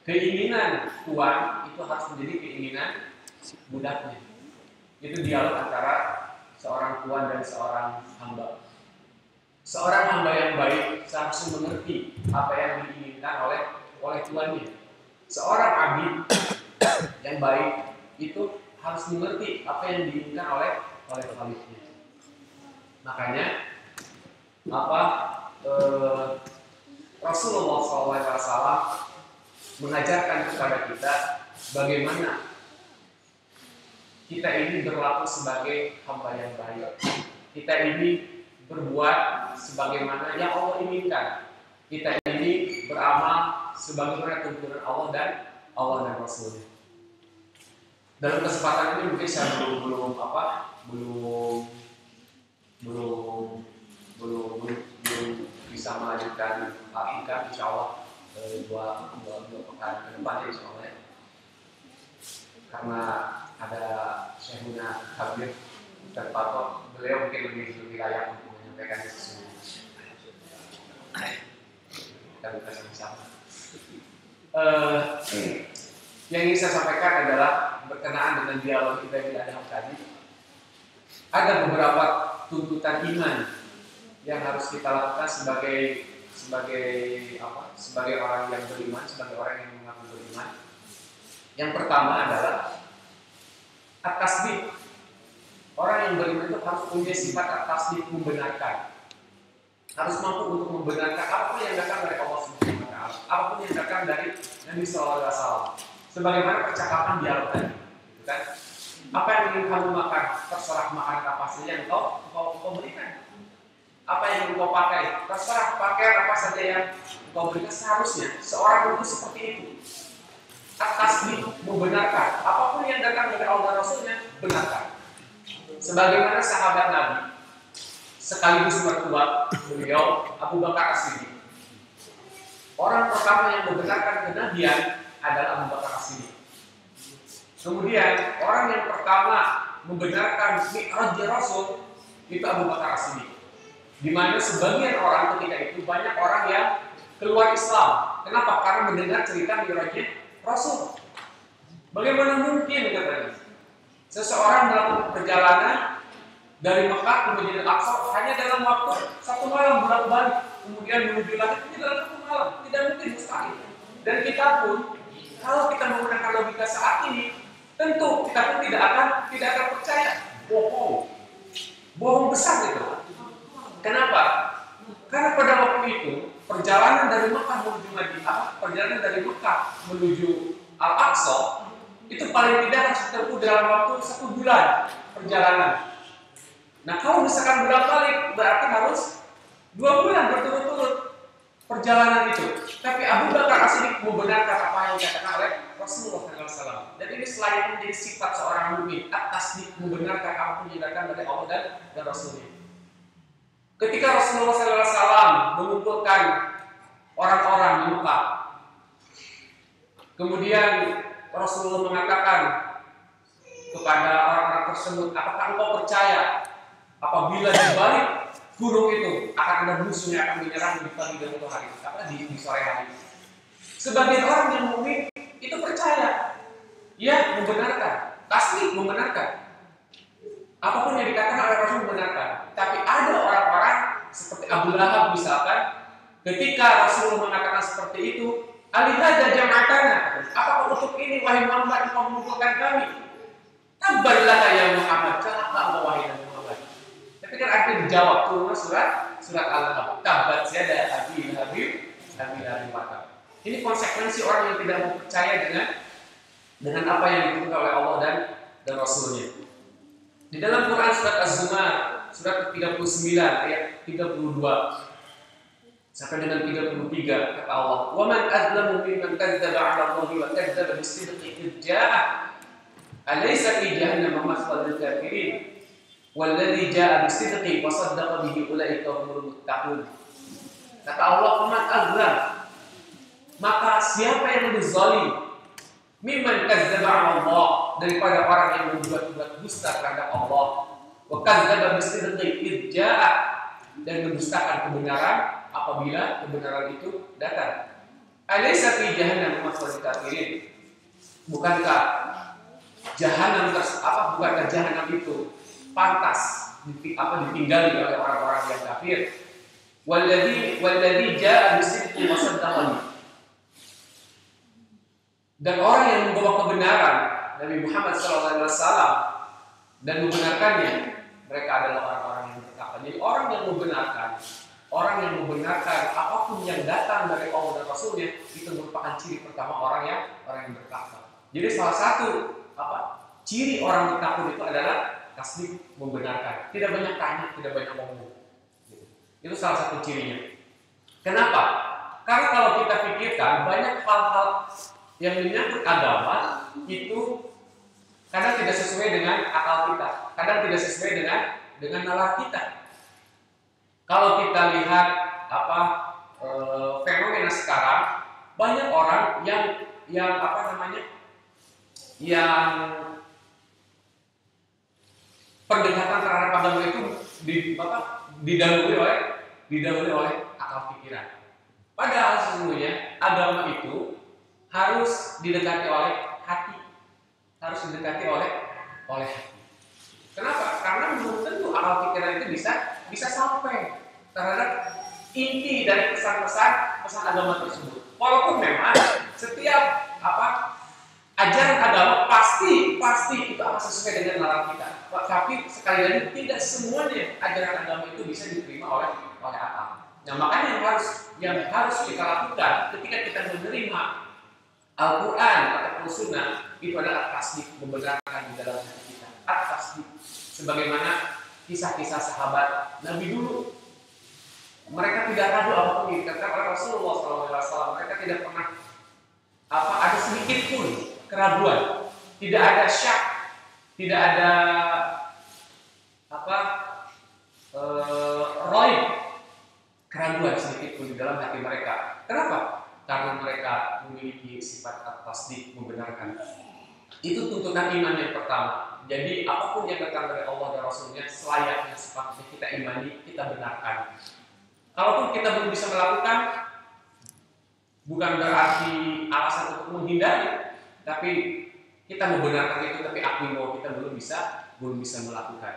Keinginan Tuhan itu harus menjadi keinginan budaknya. Itu dialog antara seorang tuan dan seorang hamba. Seorang hamba yang baik seharusnya mengerti apa yang diinginkan oleh tuannya. Seorang abid yang baik itu harus mengerti apa yang diinginkan oleh khalifnya. Makanya Rasulullah SAW mengajarkan kepada kita bagaimana kita ini berlaku sebagai hamba yang baik. Kita ini berbuat sebagaimana yang Allah inginkan. Kita ini beramal sebagaimana tuntunan Allah dan Rasulnya. Dalam kesempatan ini mungkin saya belum bisa melanjutkan akikah, insya Allah dua pekan ke depan, insya Allah ya. Karena ada Syekhuna Habib dan Pak, beliau mungkin lebih layak untuk menyampaikan sesuatu. Kita buka sama-sama. Yang ingin saya sampaikan adalah berkenaan dengan dan dialog kita tidak ada tadi, ada beberapa tuntutan iman yang harus kita lakukan sebagai orang yang beriman, sebagai orang yang mengaku beriman. Yang pertama adalah at-tasdiq. Orang yang beriman itu harus punya sifat at-tasdiq, membenarkan. Harus mampu untuk membenarkan apapun yang datang dari Allah Subhanahu wa taala, apapun yang datang dari Nabi sallallahu alaihi wasallam. Sebagaimana percakapan dialog tadi, gitu kan? Apa yang ingin kamu makan, terserah makan apa saja yang kau berikan. Apa yang engkau pakai, terserah pakaian apa saja yang engkau berikan. Seharusnya seorang itu seperti itu. At-tasdiq, membenarkan apapun yang datang dari Allah dan Rasulnya, benarkan. Sebagaimana sahabat Nabi sekaligus mertua beliau Abu Bakar As-Siddiq. Orang pertama yang membenarkan kenabian adalah Abu Bakar As-Siddiq. Kemudian orang yang pertama membenarkan Mi'raj Rasul itu Abu Bakar As-Siddiq. Di mana sebagian orang ketika itu banyak orang yang keluar Islam. Kenapa? Karena mendengar cerita Mi'raj Rasul. Bagaimana mungkin katanya seseorang melakukan perjalanan dari Mekah ke Masjidil Aqsa hanya dalam waktu 1 malam bolak-balik, kemudian menuju lagi hanya dalam 1 malam? Tidak mungkin, mustahil. Dan kita pun kalau kita menggunakan logika saat ini, tentu kita pun tidak akan percaya. Bohong besar itu. Kenapa? Karena pada waktu itu perjalanan dari Mekah menuju Madinah, perjalanan dari Mekah menuju Al-Aqsa itu paling tidak harus ditempuh dalam waktu 1 bulan perjalanan. Nah, kalau misalkan bolak-balik berarti harus 2 bulan berturut-turut perjalanan itu. Tapi Abu Bakar As-Siddiq membenarkan apa yang dikatakan oleh Rasulullah SAW. Dan ini selain menjadi sifat seorang mukmin, at-tasdiq, membenarkan apa yang datang dari Allah dan Rasulnya. Ketika Rasulullah SAW mengumpulkan orang-orang di Mekah, kemudian Rasulullah mengatakan kepada orang-orang tersebut, apakah engkau percaya apabila di balik gunung itu akan ada musuh yang akan menyerang di pagi dan hari, di sore hari? Sebagian orang yang mukmin itu percaya, ya, membenarkan, tasdik, membenarkan. Apapun yang dikatakan oleh Rasul membenarkan. Tapi ada orang-orang seperti Abu Lahab misalkan, ketika Rasulullah mengatakan seperti itu, alihada jama'atana, apakah untuk ini wahai Muhammad engkau mengumpulkan kami? Tabbalaka ya Muhammad, celaka engkau wahai Muhammad. Tapi kan akhirnya dijawab turun surat Al-Lahab, tabbat yada abi lahab wa. Ini konsekuensi orang yang tidak mau percaya dengan apa yang dituntut oleh Allah dan Rasulnya. Di dalam Quran surat Az-Zumar, surat ke-39 ayat 32 sampai dengan 33 kata Allah, "Wa man azlamu mimman kadzdzaba 'ala Allahi wa kadzdzaba bis-sidqi idh jaa'a. Alaysa fi jahannama maswal lil kafirin? Walladzi jaa'a bis-sidqi wa saddaqa bihi ulaika humul muttaqun." Kata Allah, "Wa man azlam." Maka siapa yang lebih zalim mimman kadzdzaba 'ala Allah, daripada orang yang membuat dusta terhadap Allah, wa kadzdzaba bis-sidqi idh jaa'a, dan mendustakan kebenaran apabila kebenaran itu datang. Alaysa fi jahannam maswal lil kafirin? Bukankah bukankah jahanam itu pantas ditinggali oleh orang-orang yang kafir? Walladzi jaa'a bis-sidqi wa saddaqa bihi. Dan orang yang membawa kebenaran Nabi Muhammad SAW dan membenarkannya, mereka adalah orang-orang yang bertakwa. Jadi orang yang membenarkan apapun yang datang dari Allah dan Rasulnya, itu merupakan ciri pertama orang yang bertakwa. Jadi salah satu ciri orang bertakwa itu adalah tasdik, membenarkan. Tidak banyak tanya, tidak banyak ngomong. Itu salah satu cirinya. Kenapa? Karena kalau kita pikirkan banyak hal-hal yang menyangkut agama itu kadang tidak sesuai dengan akal kita, kadang tidak sesuai dengan nalar kita. Kalau kita lihat fenomena sekarang, banyak orang yang pendekatan terhadap agama itu didahului oleh akal pikiran. Padahal sesungguhnya agama itu harus didekati oleh hati, harus didekati oleh oleh hati. Kenapa? Karena belum tentu akal pikiran itu bisa sampai terhadap inti dari pesan agama tersebut. Walaupun memang setiap ajaran agama pasti itu akan sesuai dengan nalar kita. Tapi sekali lagi tidak semuanya ajaran agama itu bisa diterima oleh akal. Nah, makanya yang harus kita lakukan ketika kita menerima Al-Quran atau Sunnah itu adalah tasdik, membenarkan di dalam hati kita. Tasdik, sebagaimana kisah-kisah sahabat Nabi dulu, mereka tidak ragu apapun yang dikatakan oleh Rasulullah SAW. Mereka tidak pernah ada sedikit pun keraguan, tidak ada syak, tidak ada keraguan sedikit pun di dalam hati mereka. Kenapa? Karena mereka memiliki sifat tasdik, membenarkan. Itu tuntutan iman yang pertama. Jadi apapun yang datang dari Allah dan Rasulnya selayaknya sepatutnya kita imani, kita benarkan. Kalaupun kita belum bisa melakukan, bukan berarti alasan untuk menghindari, tapi kita membenarkan itu, tapi akui bahwa kita belum bisa melakukan.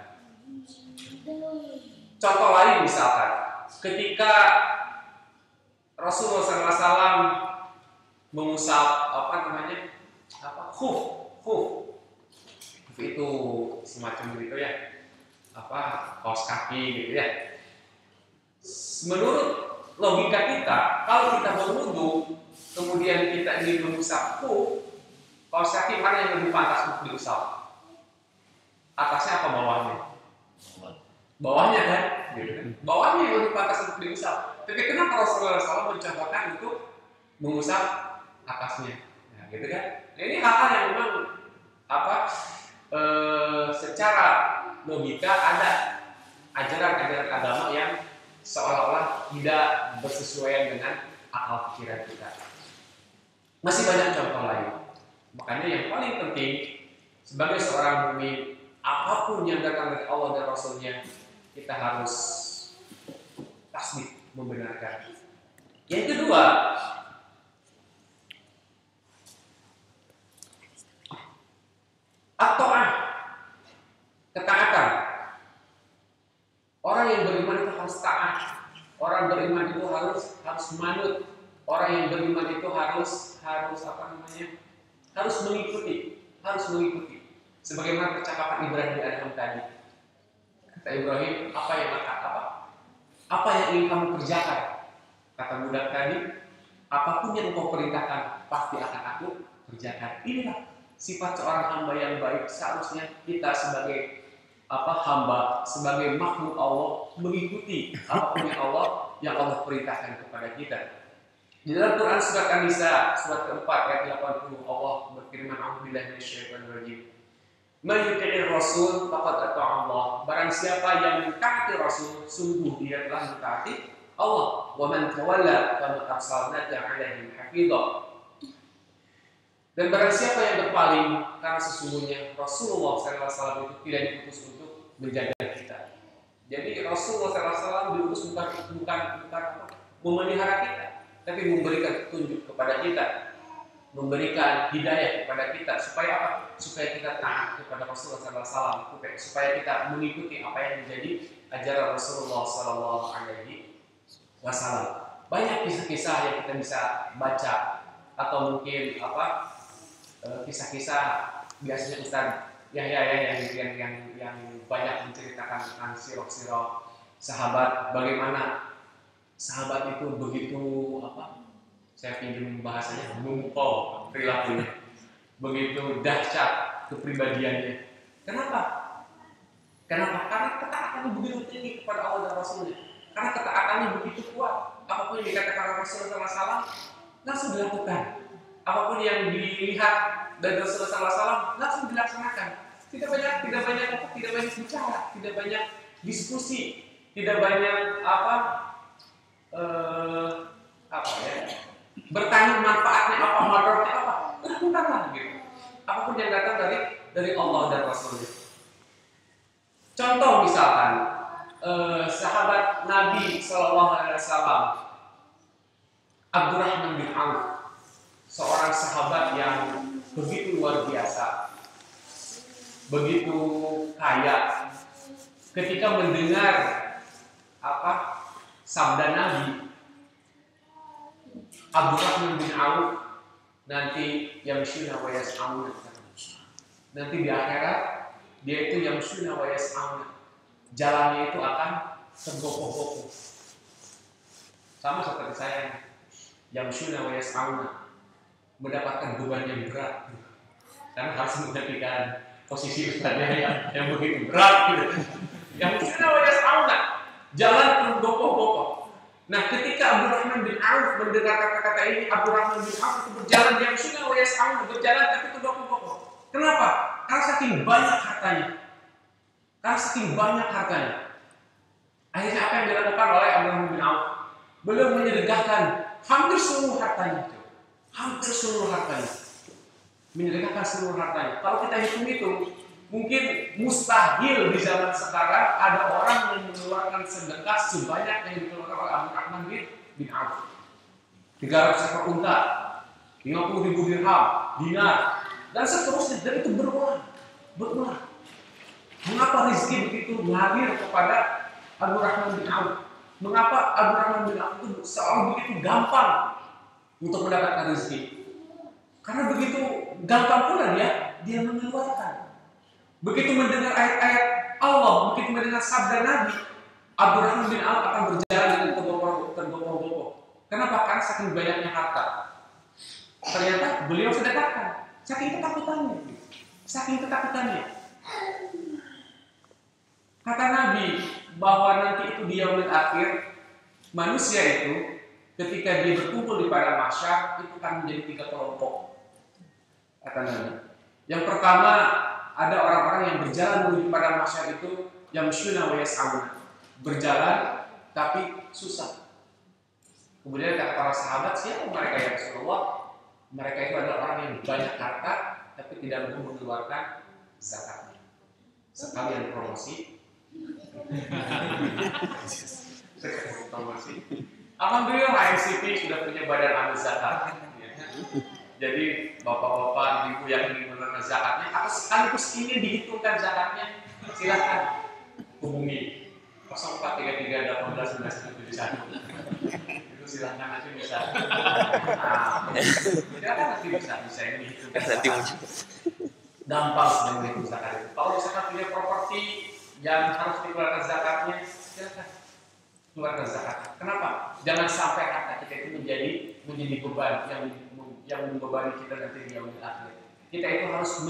Contoh lain misalkan, ketika Rasulullah SAW mengusap khuf itu semacam gitu ya, kaos kaki gitu ya. Menurut logika kita, kalau kita berwudu kemudian kita ingin mengusap khuf, kaos kaki mana yang lebih pantas untuk diusap? Atasnya apa bawahnya? Bawahnya kan? Bawahnya yang lebih pantas untuk diusap. Tapi kenapa Rasulullah SAW mencontohkan untuk mengusap atasnya? Nah, gitu kan? Nah, ini hal-hal yang memang secara logika ada ajaran-ajaran agama yang seolah-olah tidak bersesuaian dengan akal pikiran kita. Masih banyak contoh lain. Makanya yang paling penting sebagai seorang mukmin, apapun yang datang dari Allah dan Rasulnya, kita harus tasdik, membenarkan. Yang kedua, at-ta'ah, ketaatan. Orang yang beriman itu harus taat. Orang beriman itu harus manut. Orang yang beriman itu harus mengikuti. Sebagaimana percakapan Ibrahim di Adam tadi. Kata Ibrahim, apa yang ingin kamu kerjakan? Kata budak tadi, apapun yang kau perintahkan pasti akan aku kerjakan. Inilah sifat seorang hamba yang baik. Seharusnya kita sebagai hamba, sebagai makhluk Allah mengikuti apapun yang Allah perintahkan kepada kita. Di dalam Quran surat An-Nisa surat keempat ayat 80 Allah berfirman, "A'udzubillahi minasyaitonir rajim. Man yuti'ir rasul faqad ata'a Allah." Barang siapa yang mentaati Rasul, sungguh dia telah mentaati Allah. Wa man tawalla fama arsalnaka 'alaihim hafidha. Dan barang siapa yang berpaling, karena sesungguhnya Rasulullah SAW itu tidak diutus untuk menjaga kita. Jadi Rasulullah SAW diutus bukan memelihara kita, tapi memberikan petunjuk kepada kita, memberikan hidayah kepada kita, supaya apa? Supaya kita taat kepada Rasulullah SAW, supaya kita mengikuti apa yang menjadi ajaran Rasulullah SAW. Banyak kisah-kisah yang kita bisa baca, atau mungkin kisah-kisah biasanya Ustaz Yahya yang banyak menceritakan tentang sirah sahabat, bagaimana sahabat itu begitu saya pinjam bahasanya mumpau perilakunya, begitu dahsyat kepribadiannya. Kenapa? Karena ketaatannya begitu tinggi kepada Allah dan Rasulnya. Karena ketaatannya begitu kuat. Apapun yang dikatakan Rasulullah SAW langsung dilakukan. Apapun yang dilihat dari Rasulullah SAW langsung dilaksanakan. Tidak banyak bicara, tidak banyak diskusi, tidak banyak bertanya manfaatnya apa, mudaratnya apa. Lakukanlah gitu. Apapun yang datang dari Allah dan Rasulnya. Contoh misalkan sahabat Nabi SAW, Abdurrahman bin Auf, seorang sahabat yang begitu luar biasa. begitu kaya ketika mendengar sabda Nabi, Abdurrahman bin Auf nanti yamshuna wa yas'auna. Nanti di akhirat dia itu yamshuna wa yas'auna. Jalannya itu akan tergopoh-gopoh. Sama seperti saya, yamshuna wa yas'auna, mendapatkan beban yang berat. Karena harus menggantikan posisi ustadznya yang begitu berat gitu. Yamshuna wa yas'auna, jalan tergopoh-gopoh. Nah, ketika Abdurrahman bin Auf mendengar kata-kata ini, Abdurrahman bin Auf itu berjalan yang sunnah wa yas'aun, berjalan tapi itu gopoh-gopoh. Kenapa? Karena saking banyak hartanya. Akhirnya apa yang dilakukan oleh Abdurrahman bin Auf? Beliau menyedekahkan hampir seluruh hartanya itu. Menyedekahkan seluruh hartanya. Kalau kita hitung itu, mungkin mustahil di zaman sekarang ada orang yang mengeluarkan sedekah sebanyak yang dikeluarkan oleh Abdurrahman bin Auf. 300 ekor unta, 50.000 dirham, dinar, dan seterusnya. Dan itu berulang. Mengapa rezeki begitu mengalir kepada Abdurrahman bin Auf? Mengapa Abdurrahman bin Auf itu seolah begitu gampang untuk mendapatkan rezeki? Karena begitu gampang pula dia mengeluarkan. Begitu mendengar ayat-ayat Allah, begitu mendengar sabda Nabi, Abdurrahman bin Auf akan berjalan dengan tergopoh-gopoh. Kenapa? Karena saking banyaknya harta. Ternyata beliau sedekahkan. Saking ketakutannya. Kata Nabi bahwa nanti itu di yaumil akhir, manusia itu ketika dia berkumpul di padang mahsyar itu akan menjadi 3 kelompok. Kata Nabi. Yang pertama, ada orang-orang yang berjalan menuju padang mahsyar itu yamshuna wa yas'auna, berjalan tapi susah. Kemudian kata para sahabat, siapa mereka ya Rasulullah? Mereka itu adalah orang yang banyak harta tapi tidak mampu mengeluarkan zakatnya. Sekalian promosi. Alhamdulillah HMCP sudah punya badan amil zakat. Jadi bapak-bapak, ibu yang ingin mengeluarkan zakatnya, atau sekaligus ingin dihitungkan zakatnya, silakan hubungi 0433181971. Itu silakan nanti bisa. Silakan nanti bisa ini dihitungkan zakat. Gampang sebenarnya menghitung zakat itu. Kalau misalkan punya properti yang harus dikeluarkan zakatnya, silakan keluarkan zakat. Kenapa? Jangan sampai harta kita itu menjadi beban yang membebani kita nanti di yaumil akhir. Kita itu harus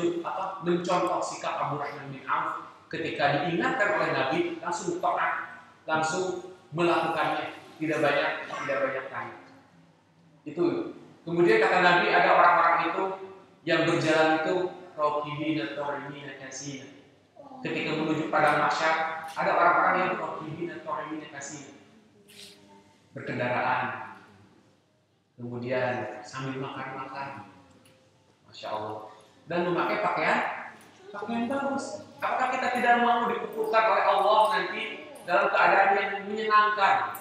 mencontoh sikap Abdurrahman bin Auf ketika diingatkan oleh Nabi, langsung taat, langsung melakukannya, tidak banyak tanya. Itu. Kemudian kata Nabi, ada orang-orang itu yang berjalan itu raqibina ta'imina kasina. Ketika menuju padang mahsyar, ada orang-orang yang raqibina ta'imina kasina, berkendaraan, kemudian sambil makan, Masya Allah, dan memakai pakaian bagus. Apakah kita tidak mau dikumpulkan oleh Allah nanti dalam keadaan yang menyenangkan,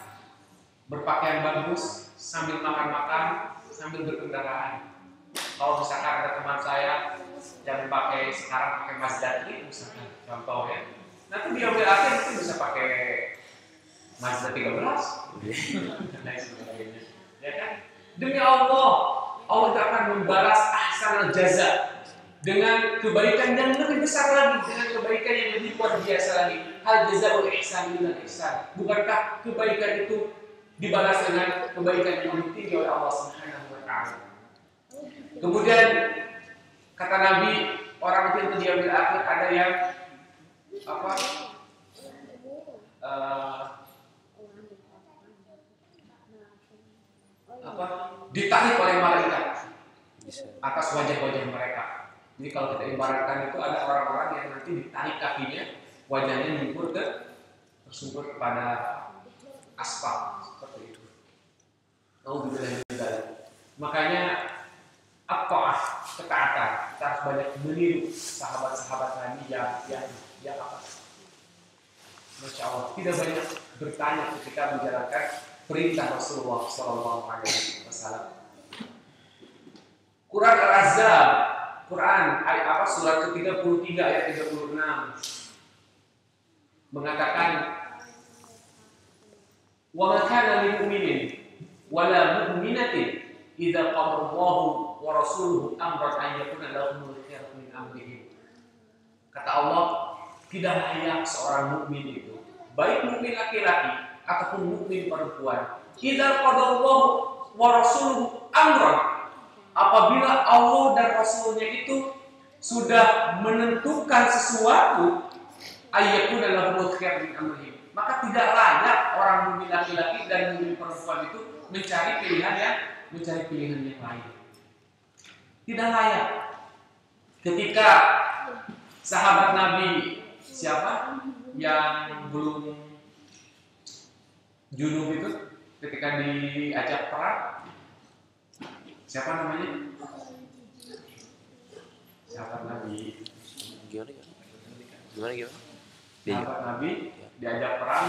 berpakaian bagus, sambil makan, sambil berkendaraan? Kalau misalkan ada teman saya yang sekarang pakai Mazda ini, misalkan contoh ya, nanti di yaumil akhir itu bisa pakai Mazda 13 dan sebagainya, ya kan? Demi Allah akan membalas ahsanal jaza dengan kebaikan yang lebih besar lagi, dengan kebaikan yang lebih luar biasa lagi. Hal jazaul ihsan illa ihsan. Bukankah kebaikan itu dibalas dengan kebaikan yang lebih tinggi oleh Allah Subhanahu wa taala? Kemudian kata Nabi, orang itu di yaumil akhir ada yang ditarik oleh malaikat atas wajah-wajah mereka. Jadi kalau kita ibaratkan itu ada orang-orang yang nanti ditarik kakinya, wajahnya tersungkur kepada aspal seperti itu. Makanya ketaatan, kita harus banyak meniru sahabat-sahabat Nabi yang Masya Allah, tidak banyak bertanya ketika menjalankan perintah Rasulullah SAW. Quran Quran ayat surat ke-33 ayat 36 mengatakan wa ma kana lil mu'minin wala mu'minatin idza qada Allahu wa rasuluhu amran an yakuna lahumul khiyaratu min amrihim. Kata Allah, tidak layak seorang mukmin itu, baik mukmin laki-laki ataupun mukmin perempuan, idza qada Allahu wa rasuluhu amran, apabila Allah dan Rasulnya itu sudah menentukan sesuatu, ayyakuna lahumul khiyaratu min amrihim, maka tidak layak orang mukmin laki-laki dan mukmin perempuan itu mencari pilihan yang lain. Tidak layak. Ketika sahabat Nabi siapa yang belum junub itu, ketika diajak perang, siapa namanya? Sahabat Nabi. Gimana? Sahabat Nabi diajak perang,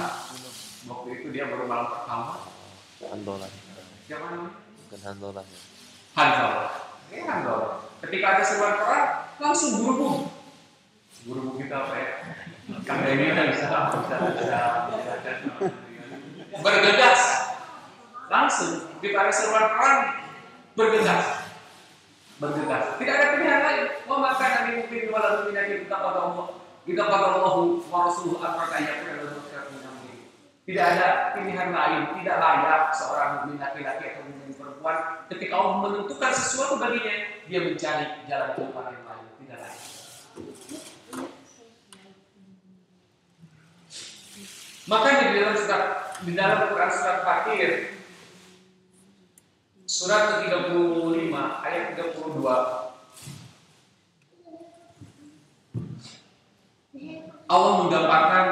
waktu itu dia baru malam pertama. Handolah. Siapa namanya? Bukan Handolah ya. Handolah. Ketika ada seruan perang, langsung buru-buru kita apa ya? Karena ini kan bisa bergegas. Langsung ketika ada seruan perang, bergegas. Tidak ada pilihan lain. Wa ma kana lil mu'minin wala mu'minatin idza qada Allahu wa rasuluhu amran an yakuna lahumul khiyaratu min amrihim. Tidak ada pilihan lain, tidak layak seorang mukmin laki-laki atau mukmin perempuan ketika Allah menentukan sesuatu baginya, dia mencari jalan keluar yang lain. Tidak layak. Makanya di dalam Quran surat Fatir surat ke-35 ayat 32 Allah menggambarkan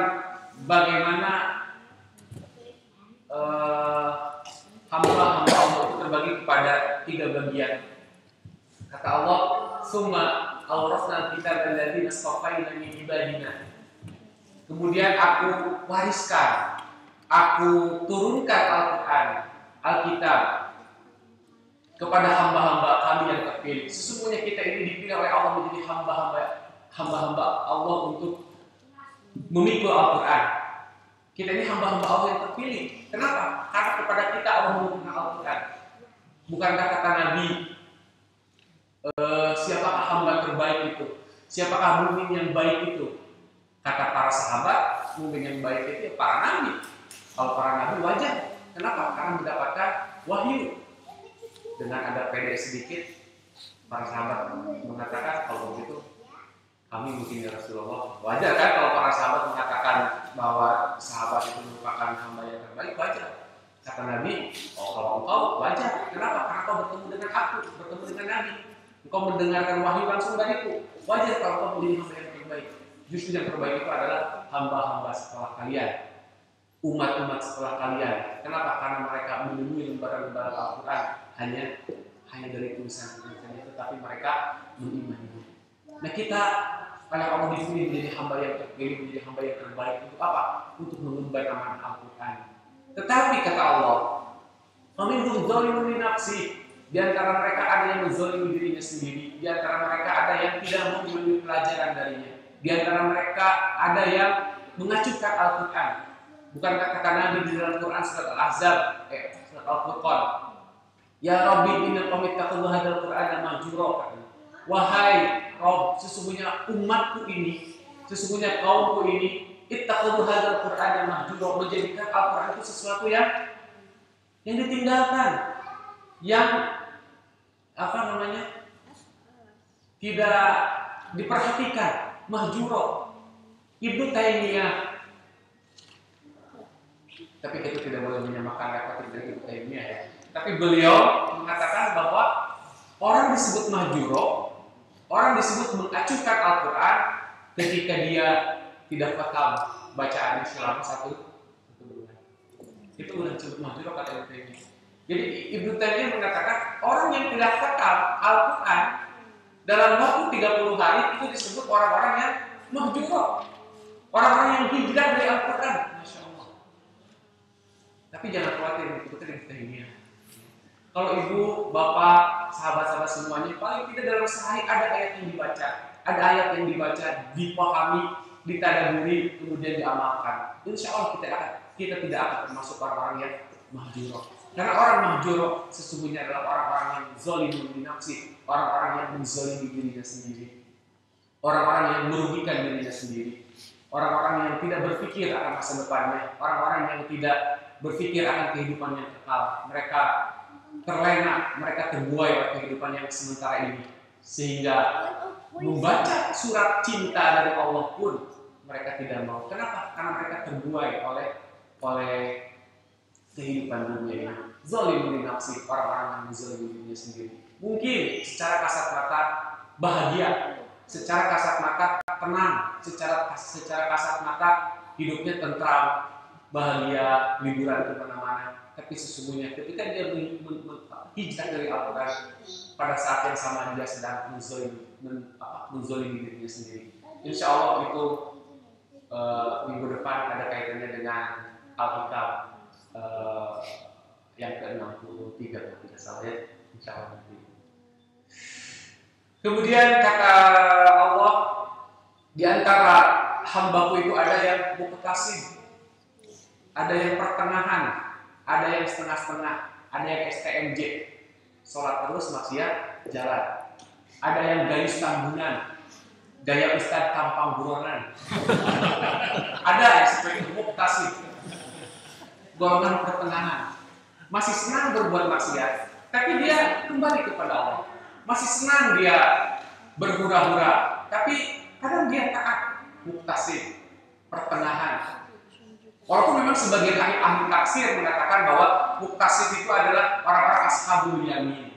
bagaimana hamba-hamba Allah itu terbagi kepada 3 bagian. Kata Allah, "Tsumma awrasna kitabal ladzina astafaina min ibadina." Kemudian aku wariskan, aku turunkan Al-Quran, Alkitab kepada hamba-hamba kami yang terpilih. Sesungguhnya kita ini dipilih oleh Allah menjadi hamba-hamba Allah untuk memikul Al-Quran. Kita ini hamba-hamba Allah yang terpilih. Kenapa? Karena kepada kita Allah menurunkan Al-Quran. Bukankah kata Nabi, siapakah hamba terbaik itu? Siapakah mukmin yang baik itu? Kata para sahabat, mukmin yang baik itu para nabi. Kalau para nabi wajar. Kenapa? Karena mendapatkan wahyu. Dengan ada pede sedikit, para sahabat mengatakan, kalau begitu kami mungkin ya Rasulullah. Wajar kan kalau para sahabat mengatakan bahwa sahabat itu merupakan hamba yang terbaik, wajar. Kata Nabi, kalau engkau wajar. Kenapa? Karena kau bertemu dengan aku, bertemu dengan Nabi. Engkau mendengarkan wahyu langsung dariku. Wajar kalau kau menjadi hamba yang terbaik. Justru yang terbaik itu adalah hamba-hamba setelah kalian, umat-umat setelah kalian. Kenapa? Karena mereka menemui lembaran-lembaran Al-Quran hanya dari tulisan-tulisannya, tetapi mereka mengimaninya. Nah, kita oleh Allah dipilih menjadi hamba yang terpilih, menjadi hamba yang terbaik untuk apa? Untuk mengemban amanah Al-Quran. Tetapi kata Allah, "Faminhum dzalimun li nafsi." Di antara mereka ada yang menzalimi dirinya sendiri, di antara mereka ada yang tidak mau mengambil pelajaran darinya. Di antara mereka ada yang mengacukan Al-Quran. Bukankah kata Nabi di dalam Quran surat Al-Ahzab, surat Al-Furqan, "Ya Rabbi inna qawmi ittakhadhu hadzal Qur'ana mahjura." Wahai Rabb, sesungguhnya umatku ini, sesungguhnya kaumku ini, ittakhadhu hadzal Qur'ana mahjura, menjadikan Al-Quran itu sesuatu yang ditinggalkan, yang tidak diperhatikan. Mahjura. Ibnu Taimiyah, tapi kita tidak boleh menyamakan repot dengan Ibnu Taimiyah ya. Tapi beliau mengatakan bahwa orang disebut mahjura, orang disebut mengacukan Al-Quran ketika dia tidak paham bacaannya selama satu bulan. Itu bukan disebut mahjura kata Ibnu Taimiyah. Jadi Ibnu Taimiyah mengatakan orang yang tidak paham Al-Quran dalam waktu 30 hari itu disebut orang-orang yang mahjura, orang-orang yang hijrah dari Al-Quran. Masya Allah. Tapi jangan khawatir, itu Ibnu Taimiyah. Kalau ibu, bapak, sahabat-sahabat semuanya, paling tidak dalam sehari ada ayat yang dibaca, dipahami, ditadaburi, kemudian diamalkan. Insya Allah kita tidak akan termasuk orang-orang yang mahjuro. Karena orang mahjuro sesungguhnya adalah orang-orang yang zalimun li nafsi, orang-orang yang menzalimi dirinya sendiri, orang-orang yang merugikan dirinya sendiri, orang-orang yang tidak berpikir akan masa depannya, orang-orang yang tidak berpikir akan kehidupan yang kekal. Mereka terlena, mereka terbuai oleh kehidupan yang sementara ini, sehingga membaca surat cinta dari Allah pun mereka tidak mau. Kenapa? Karena mereka terbuai oleh kehidupan dunia ini. Zalimun li nafsi, orang-orang yang menzalimi dirinya sendiri. Mungkin secara kasat mata bahagia, secara kasat mata tenang, secara kasat mata hidupnya tentram, bahagia, liburan kemana-mana. Tapi sesungguhnya ketika dia hijrah dari Al-Quran, pada saat yang sama dia sedang menzalimi dirinya sendiri. Insya Allah itu minggu depan ada kaitannya dengan Al-Hikam yang ke-63 kalau tidak salah ya, insya Allah nanti. Kemudian kata Allah, di antara hambaku itu ada yang muqtasid, ada yang pertengahan, ada yang setengah-setengah, ada yang STMJ, sholat terus maksiat jalan, ada yang gayus tambunan, gaya ustad tampang buronan, ada yang seperti muqtasid, golongan pertengahan, masih senang berbuat maksiat, tapi dia kembali kepada Allah. Masih senang dia berhura-hura, tapi kadang dia taat, muqtasid, pertengahan. Walaupun memang sebagian ahli tafsir mengatakan bahwa muqtasid itu adalah orang-orang ashabul yamin,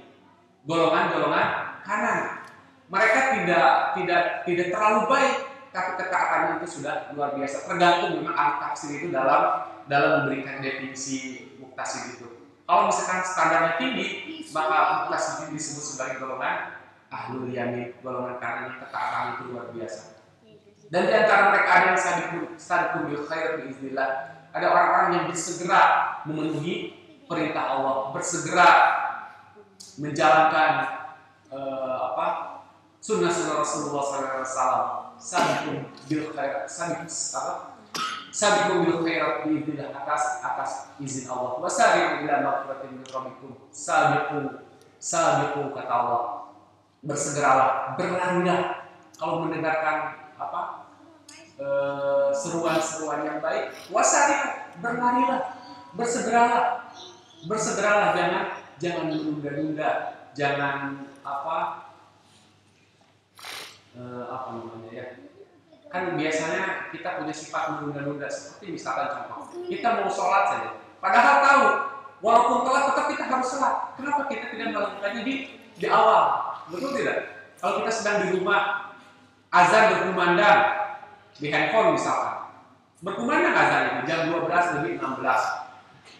golongan-golongan kanan. Mereka tidak terlalu baik, tapi ketaatannya itu sudah luar biasa. Tergantung memang ahli tafsir itu dalam memberikan definisi muqtasid itu. Kalau misalkan standarnya tinggi, maka muqtasid disebut sebagai golongan ahlul yamin, golongan kanan yang ketaatan itu luar biasa. Dan di antara mereka ada yang sabiqun bil khair biiznillah. Ada orang-orang yang bersegera memenuhi perintah Allah, bersegera menjalankan sunnah-sunnah Rasulullah SAW. Sabiqun bil khair, sabiqun bil khairat biiznillah, atas izin Allah. Wasari'u ila maghfiratin min rabbikum. Sabiqu kata Allah. Bersegeralah, berlarilah kalau mendengarkan seruan-seruan yang baik. Wasari'u, berlarilah, bersegeralah, jangan menunda-nunda, jangan namanya ya. Kan biasanya kita punya sifat menunda-nunda, seperti misalkan contoh, kita mau sholat saja, padahal tahu walaupun telat tetap kita harus sholat. Kenapa kita tidak melakukannya di awal? Betul tidak? Kalau kita sedang di rumah, azan berkumandang di handphone misalkan, berkumandang azan itu jam 12:16.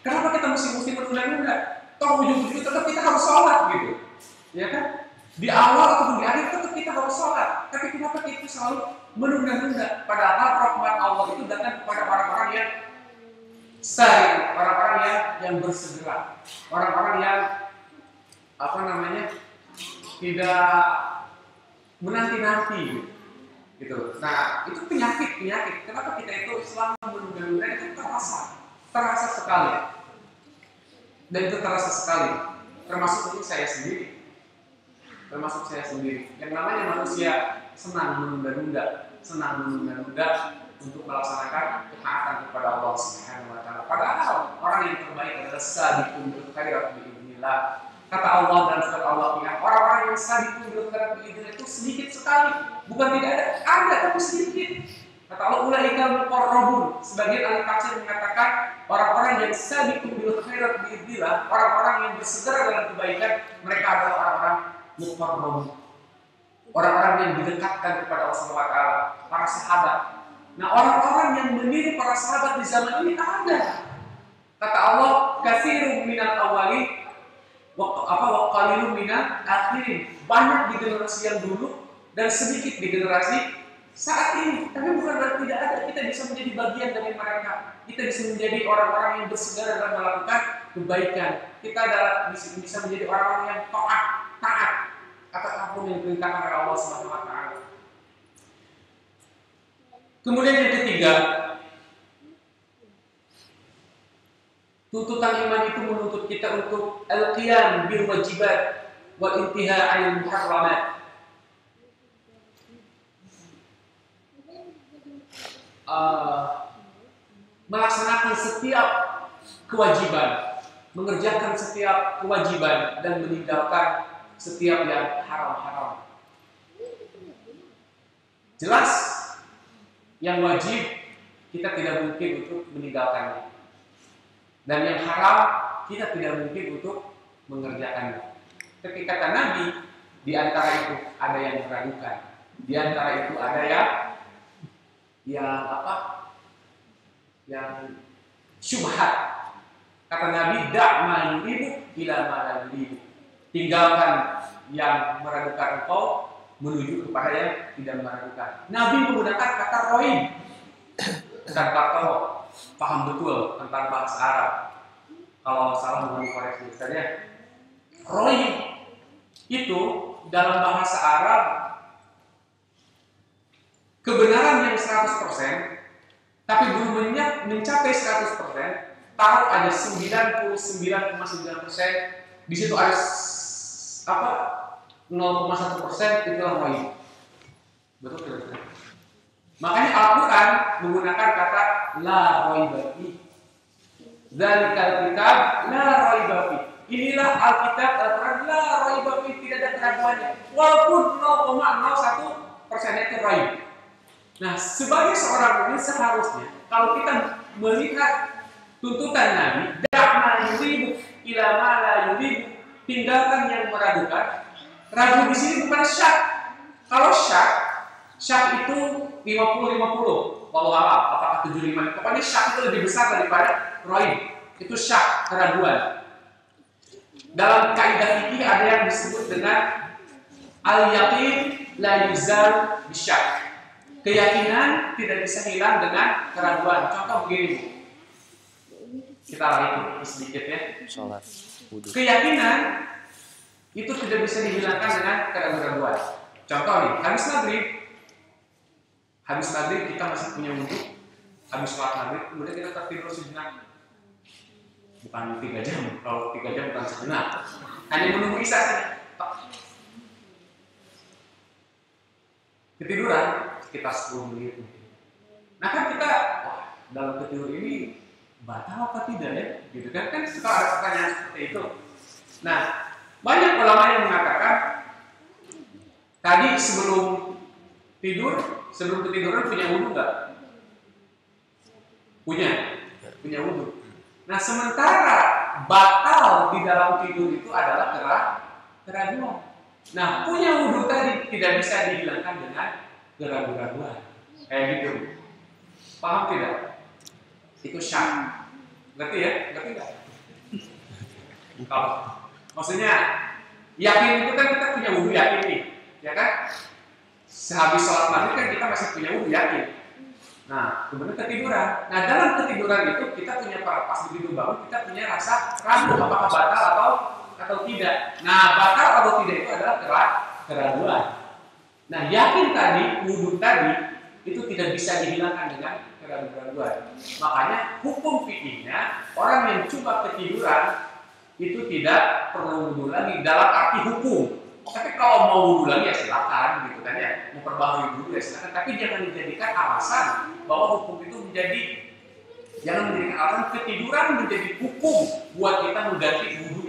Kenapa kita mesti menunda-nunda? Toh ujung-ujungnya tetap kita harus sholat gitu, ya kan? Di awal ataupun di akhir tetap kita harus sholat. Tapi kenapa kita selalu menunda-nunda? Padahal rahmat Allah itu datang kepada orang-orang yang sari, orang-orang yang bersegera, orang-orang yang tidak menanti-nanti gitu. Nah, itu penyakit. Kenapa kita itu selama menunda-nunda itu terasa sekali. Dan itu terasa sekali. Termasuk saya sendiri. Yang namanya manusia senang menunda-nunda untuk melaksanakan ketaatan kepada Allah Subhanahu wa taala. Padahal orang yang terbaik adalah sabiqun bil khairat biidznillah. Kata Allah dan surat Allah ingat, orang-orang yang sabiqun bil khairat biidznillah itu sedikit sekali, bukan tidak ada tapi sedikit. Kata Allah ulaika muqarrabun. Sebagian ahli tafsir mengatakan orang-orang yang sabiqun bil khairat biidznillah, orang-orang yang bersegera dalam kebaikan, mereka adalah orang-orang muqarrabun. Orang-orang yang didekatkan kepada Allah Subhanahu wa taala, para sahabat. Nah, orang-orang yang meniru para sahabat di zaman ini ada. Kata Allah, katsirun minal awwalin wa qalilun minal akhirin. Banyak di generasi yang dulu dan sedikit di generasi saat ini. Tapi bukan berarti tidak ada. Kita bisa menjadi bagian dari mereka. Kita bisa menjadi orang-orang yang bersegera dalam melakukan kebaikan. Kita bisa menjadi orang-orang yang taat atas apapun yang diperintahkan oleh Allah Subhanahu wa taala. Kemudian yang ketiga, tuntutan iman itu menuntut kita untuk al-qiyam bil wajibat wal intiha 'anil muharramat. Melaksanakan setiap kewajiban, mengerjakan setiap kewajiban dan meninggalkan setiap yang haram-haram. Jelas, yang wajib kita tidak mungkin untuk meninggalkannya, dan yang haram kita tidak mungkin untuk mengerjakannya. Ketika kata Nabi, di antara itu ada yang meragukan, di antara itu ada yang syubhat. Kata Nabi, da' ma yuribu ila ma la yuribu. Tinggalkan yang meragukan engkau menuju kepada yang tidak meragukan. Nabi menggunakan kata roib. Dan kata paham betul tentang bahasa Arab. Kalau salah mohon koreksi saja. Roib itu dalam bahasa Arab kebenaran yang 100%, tapi belum mencapai 100%. Taruh ada 99,9%, di situ ada 0,1%, itulah roib. Betul tidak? Makanya Al-Quran menggunakan kata la raiba fi. Dzalikal kitab la raiba fi. Inilah Alkitab, Al-Quran la raiba fi, tidak ada keraguannya. Walaupun 0,01% itu raib. Nah, sebagai seorang mukmin seharusnya kalau kita melihat tuntutan Nabi, da'ma yuribu ila ma la yuribu, tinggalkan yang meragukan. Ragu di sini bukan syak. Kalau syak itu 50-50. Wallahu a'lam, apakah 75? Pokoknya syak itu lebih besar daripada roib. Itu syak, keraguan. Dalam kaidah fikih ada yang disebut dengan al-yaqin la yuzal bisyak. Keyakinan tidak bisa hilang dengan keraguan. Contoh begini, kita lagi sedikit ya. Sholat wudhu. Keyakinan itu tidak bisa dihilangkan dengan keraguan. Contoh nih, habis maghrib kita masih punya wudhu, habis sholat maghrib kemudian kita tertidur sejenak. Bukan 3 jam, kalau 3 jam bukan sejenak. Hanya menunggu isya saja. Ketiduran sekitar 10 menit. Nah kan kita, dalam ketidur ini batal apa tidak ya? Gitu kan? Kan suka ada pertanyaan seperti itu. Nah, banyak ulama yang mengatakan tadi sebelum ketiduran punya wudhu nggak? Punya wudhu. Nah, sementara batal di dalam tidur itu adalah keraguan. Nah, punya wudhu tadi tidak bisa dihilangkan dengan keraguan. Kayak gitu. Paham tidak? Itu syak. Ngerti ya? Ngerti nggak? Maksudnya yakin itu kan kita punya wudhu yakin nih, ya kan? Sehabis sholat maghrib kan kita masih punya wudhu yakin. Nah, kemudian ketiduran. Nah, dalam ketiduran itu kita punya pas begitu bangun kita punya rasa ragu apakah batal atau tidak. Nah, batal atau tidak itu adalah keraguan. Nah, yakin tadi, wudhu tadi itu tidak bisa dihilangkan dengan keraguan. Makanya hukum fikihnya orang yang cuma ketiduran itu tidak perlu wudhu lagi dalam arti hukum. Tapi kalau mau wudhu lagi ya silakan, gitu kan ya, memperbaharui wudhu ya silakan. Tapi jangan dijadikan alasan bahwa hukum itu jangan menjadikan alasan ketiduran menjadi hukum buat kita mengganti wudhu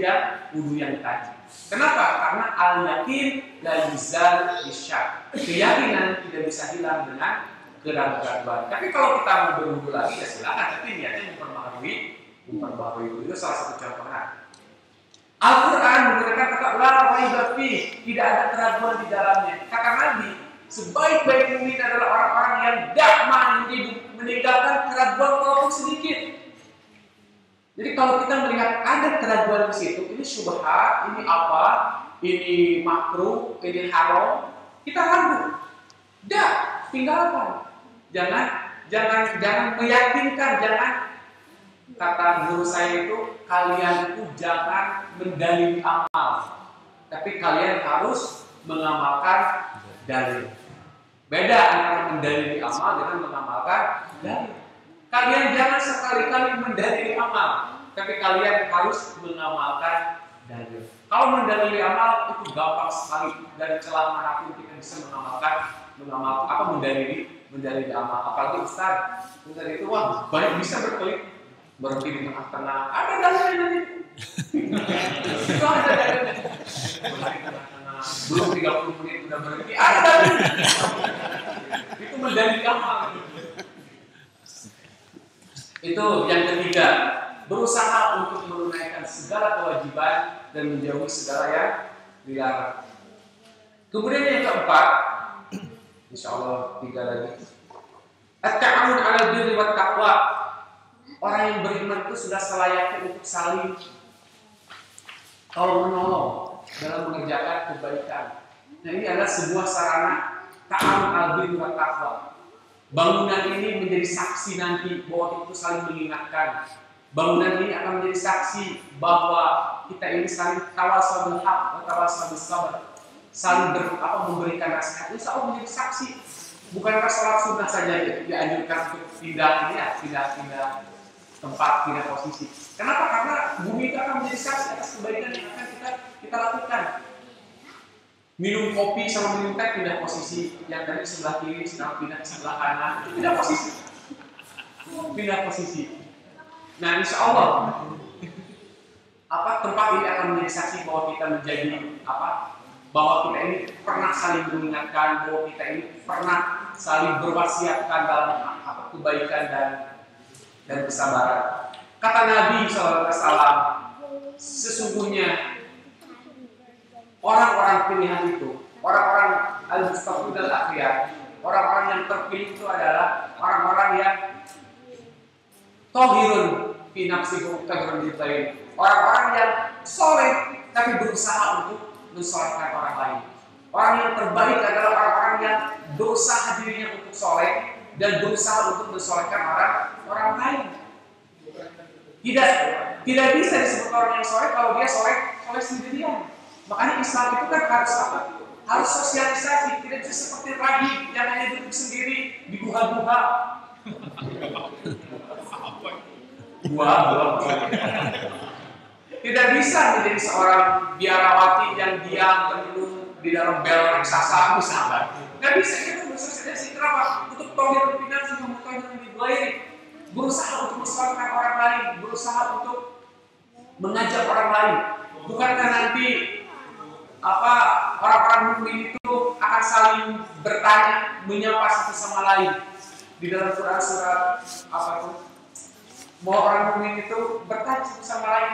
yang tadi. Kenapa? Karena al-yakin la yuzal bisyak. Keyakinan tidak bisa hilang dengan keraguan. Tapi kalau kita mau berwudhu lagi ya silakan. Tapi niatnya memperbaharui wudhu itu salah satu contohnya. Al-Quran menggunakan kata la raiba fi, tidak ada keraguan di dalamnya. Kata Nabi, sebaik-baik mukmin adalah orang-orang yang da'ma meninggalkan keraguan walaupun sedikit. Jadi kalau kita melihat ada keraguan di situ, ini syubhat, ini apa, ini makruh, ini haram, kita ragu. Tinggalkan. Jangan meyakinkan, kata guru saya itu, kalian itu jangan mendalili amal, tapi kalian harus mengamalkan dalil. Beda antara mendalili amal dengan mengamalkan dalil. Kalian jangan sekali-kali mendalili amal, tapi kalian harus mengamalkan dalil. Kalau mendalili amal itu gampang sekali, dari celah manapun kita bisa mendalili amal. Apalagi Ustaz itu wah banyak bisa berhenti di tengah-tengah. Ada dalilnya nanti. Itu ada dalilnya. Berhenti di tengah-tengah. Belum 30 menit sudah berhenti. Ada dalilnya. Itu mendalili amal. Itu yang ketiga, berusaha untuk menunaikan segala kewajiban dan menjauhi segala yang dilarang. Kemudian yang keempat, insya Allah 3 lagi, at-ta'awun 'alal birri wat taqwa. Orang yang beriman itu sudah selayaknya untuk saling menolong dalam mengerjakan kebaikan. Nah, ini adalah sebuah sarana ta'awun 'alal birri wat taqwa. Bangunan ini menjadi saksi nanti bahwa itu saling mengingatkan. Bangunan ini akan menjadi saksi bahwa kita ini saling tawassul bil haq wa tawassul bis sabr. Saling memberikan nasihat. Insya Allah menjadi saksi. Bukankah sholat sunnah saja dianjurkan untuk pindah tempat, pindah posisi. Kenapa? Karena bumi itu akan menjadi saksi atas kebaikan yang akan kita lakukan. Minum kopi sama minum teh pindah posisi, yang tadi sebelah kiri sekarang pindah ke sebelah kanan, pindah posisi. Nah, insya Allah tempat ini akan menjadi saksi bahwa kita bahwa kita ini pernah saling mengingatkan, bahwa kita ini pernah saling berwasiatkan dalam kebaikan dan kesabaran. Kata Nabi SAW, sesungguhnya orang-orang pilihan itu, orang-orang al-mustafid al-akhyar, orang-orang yang terpilih itu adalah orang-orang yang tohirun fi nafsihi kagirun bitain, orang-orang yang soleh tapi berusaha untuk mensolehkan orang lain. Orang yang terbaik adalah orang-orang yang berusaha dirinya untuk soleh dan berusaha untuk mensolehkan orang lain. Tidak bisa disebut orang yang soleh kalau dia soleh sendirian. Makanya Islam itu kan harus apa? Harus sosialisasi, tidak bisa seperti Rahib yang hanya duduk sendiri di guha-guha. Gua. Tidak bisa menjadi seorang biarawati yang diam termenung di dalam bel raksasa misalnya. Nggak bisa, kita bersosialisasi. Kenapa? Untuk tohir finansi, untuk tohir dibuairi, berusaha untuk mensolehkan orang lain, berusaha untuk mengajak orang lain. Bukankah nanti orang-orang mukmin itu akan saling bertanya, menyapa satu sama lain di dalam surat bahwa orang mukmin itu bertanya satu sama lain,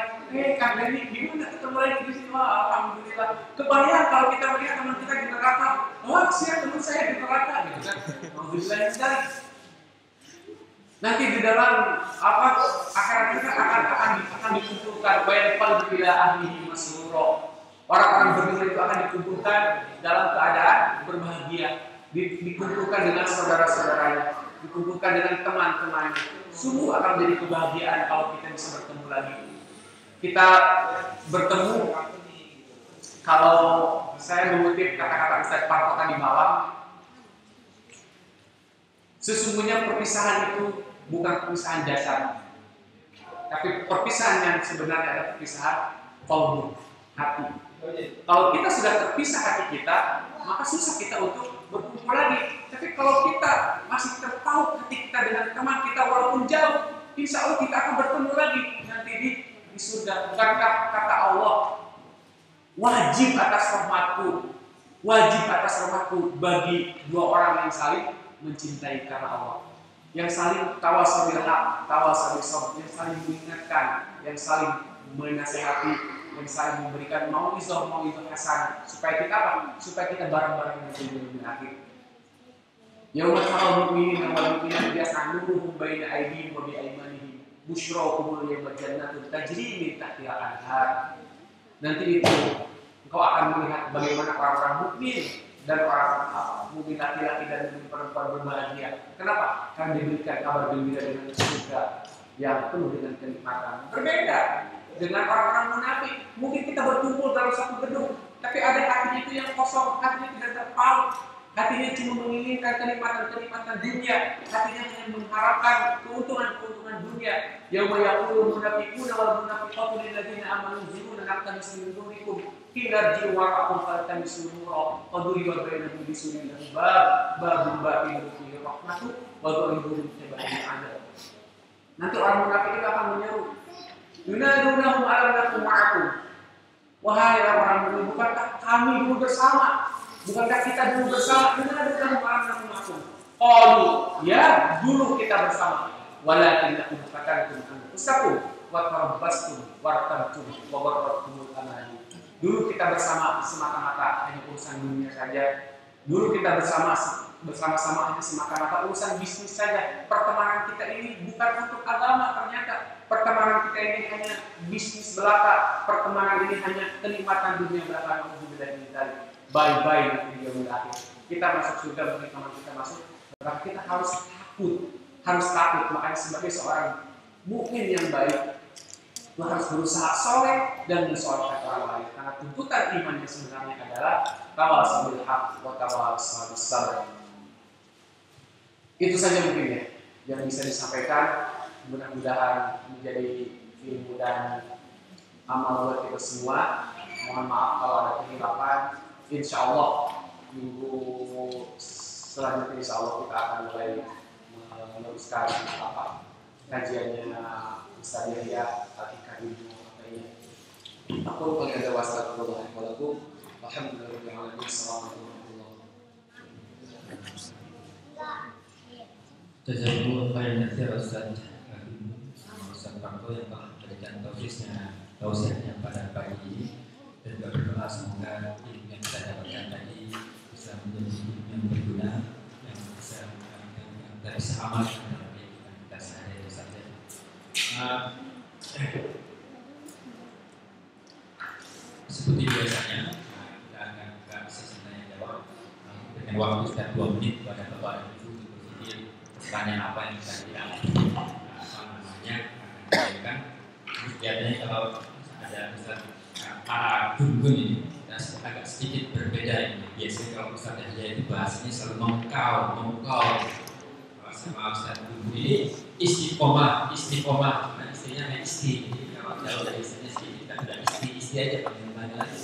Kang Deni, gimana ketemu lagi di sini? Wah, alhamdulillah. Kebayang kalau kita melihat teman kita di neraka, wah, teman saya di neraka, gitu kan? Alhamdulillah. Nanti di dalam akhirat kita akan dikumpulkan, bayar qalbi ila ahlihi masrura. Orang-orang beriman itu akan dikumpulkan dalam keadaan berbahagia, dikumpulkan dengan saudara-saudaranya, dikumpulkan dengan teman-temannya. Sungguh akan menjadi kebahagiaan kalau kita bisa bertemu lagi. Kita bertemu, kalau saya mengutip kata-kata Ustaz Parto tadi malam, sesungguhnya perpisahan itu bukan perpisahan jasad, tapi perpisahan yang sebenarnya adalah perpisahan qalbu, hati. Kalau kita sudah terpisah hati kita, maka susah kita untuk berkumpul lagi. Tapi kalau kita masih terpaut hati kita dengan teman kita walaupun jauh, insya Allah kita akan bertemu lagi nanti di surga. Bukankah kata Allah, wajib atas rahmatku bagi dua orang yang saling mencintai karena Allah, yang saling tawassul bil haq, tawassul bis sabr, yang saling mengingatkan, yang saling menasihati, yang saling memberikan mau'izah hasanah, supaya kita bareng-bareng menuju dunia akhir. Yauma taral mu'minin wal mu'minat yas'aluhum baina aydihim wa bi aymanihim busyrakumul yawma jannatun tajri min tahtiha al-anhar. Nanti itu engkau akan melihat bagaimana orang-orang mukmin dan orang mukmin laki-laki dan mukmin perempuan berbahagia. Kenapa? Karena diberikan kabar gembira dengan surga yang penuh dengan kenikmatan. Berbeda dengan orang-orang munafik. Mungkin kita berkumpul dalam satu gedung, tapi ada hatinya itu yang kosong, hatinya tidak terpaut, hatinya cuma menginginkan kenikmatan-kenikmatan dunia, hatinya hanya mengharapkan keuntungan-keuntungan dunia. Yauma yaqulu munafiquna wal munafiqatu lil ladzina amanu zuruna naqtabis min nurikum qila irji'u wara'akum faltamisu nuran faduriba bainahum bisurin lahu babun batinun fihi rahmatu wa dhahirun min adab. Nanti orang munafik itu akan menyeru, yunadunahum alam nakum ma'akum. Wahai orang-orang munafik, bukankah kami dulu bersama? Bukankah kita dulu bersama? Yunadunahum alam nakum ma'akum. Qalu, ya dulu kita bersama. Walakin lakum fatantum anfusakum wa tarabbastum wartabtum wa gharratkumul amani. Dulu kita bersama semata-mata hanya urusan dunia saja. Dulu kita bersama-sama hanya semata-mata urusan bisnis saja. Pertemanan kita ini bukan untuk agama ternyata. Pertemanan kita ini hanya bisnis belaka. Pertemanan ini hanya kenikmatan dunia belaka. Bye-bye nanti dia berakhir. Kita masuk surga, bagi teman kita masuk. Maka kita harus takut. Makanya sebagai seorang mukmin yang baik, lo harus berusaha soleh dan mensolehkan orang lain. Karena tuntutan iman yang sebenarnya adalah tawasaw bil haq wa tawasaw bis sabr. Itu saja mungkin ya yang bisa disampaikan. Mudah-mudahan menjadi ilmu dan amal buat kita semua. Mohon maaf kalau ada kehilafan. Insya Allah minggu selanjutnya insya Allah kita akan mulai meneruskan kajiannya Ustaz Yahya Al-Hikam itu katanya. Aku pakai ada wassalamualaikum warahmatullahi wabarakatuh. Assalamualaikum warahmatullahi wabarakatuh. Jazakumullah khairan katsiran Ustaz Parto yang telah memberikan tausiahnya pada pagi ini, dan juga berdoa semoga ilmu yang kita dapatkan tadi bisa menjadi ilmu yang berguna, yang bisa amal dalam kehidupan kita sehari-hari saja. Seperti biasanya kita akan buka sesi tanya jawab dengan waktu sekitar 2 menit kepada Bapak Ibu untuk berpikir pertanyaan apa yang kita tidak akan. Biasanya kalau ada misalnya para gunung ini kita agak sedikit berbeda ini. Biasanya kalau Ustaz Yahya itu bahasanya selalu mengkau sama Ustaz Gunung ini istiqomah. Nah, istrinya isti. Kalau jauh dari istrinya isti, kita tidak isti aja bagaimana lagi.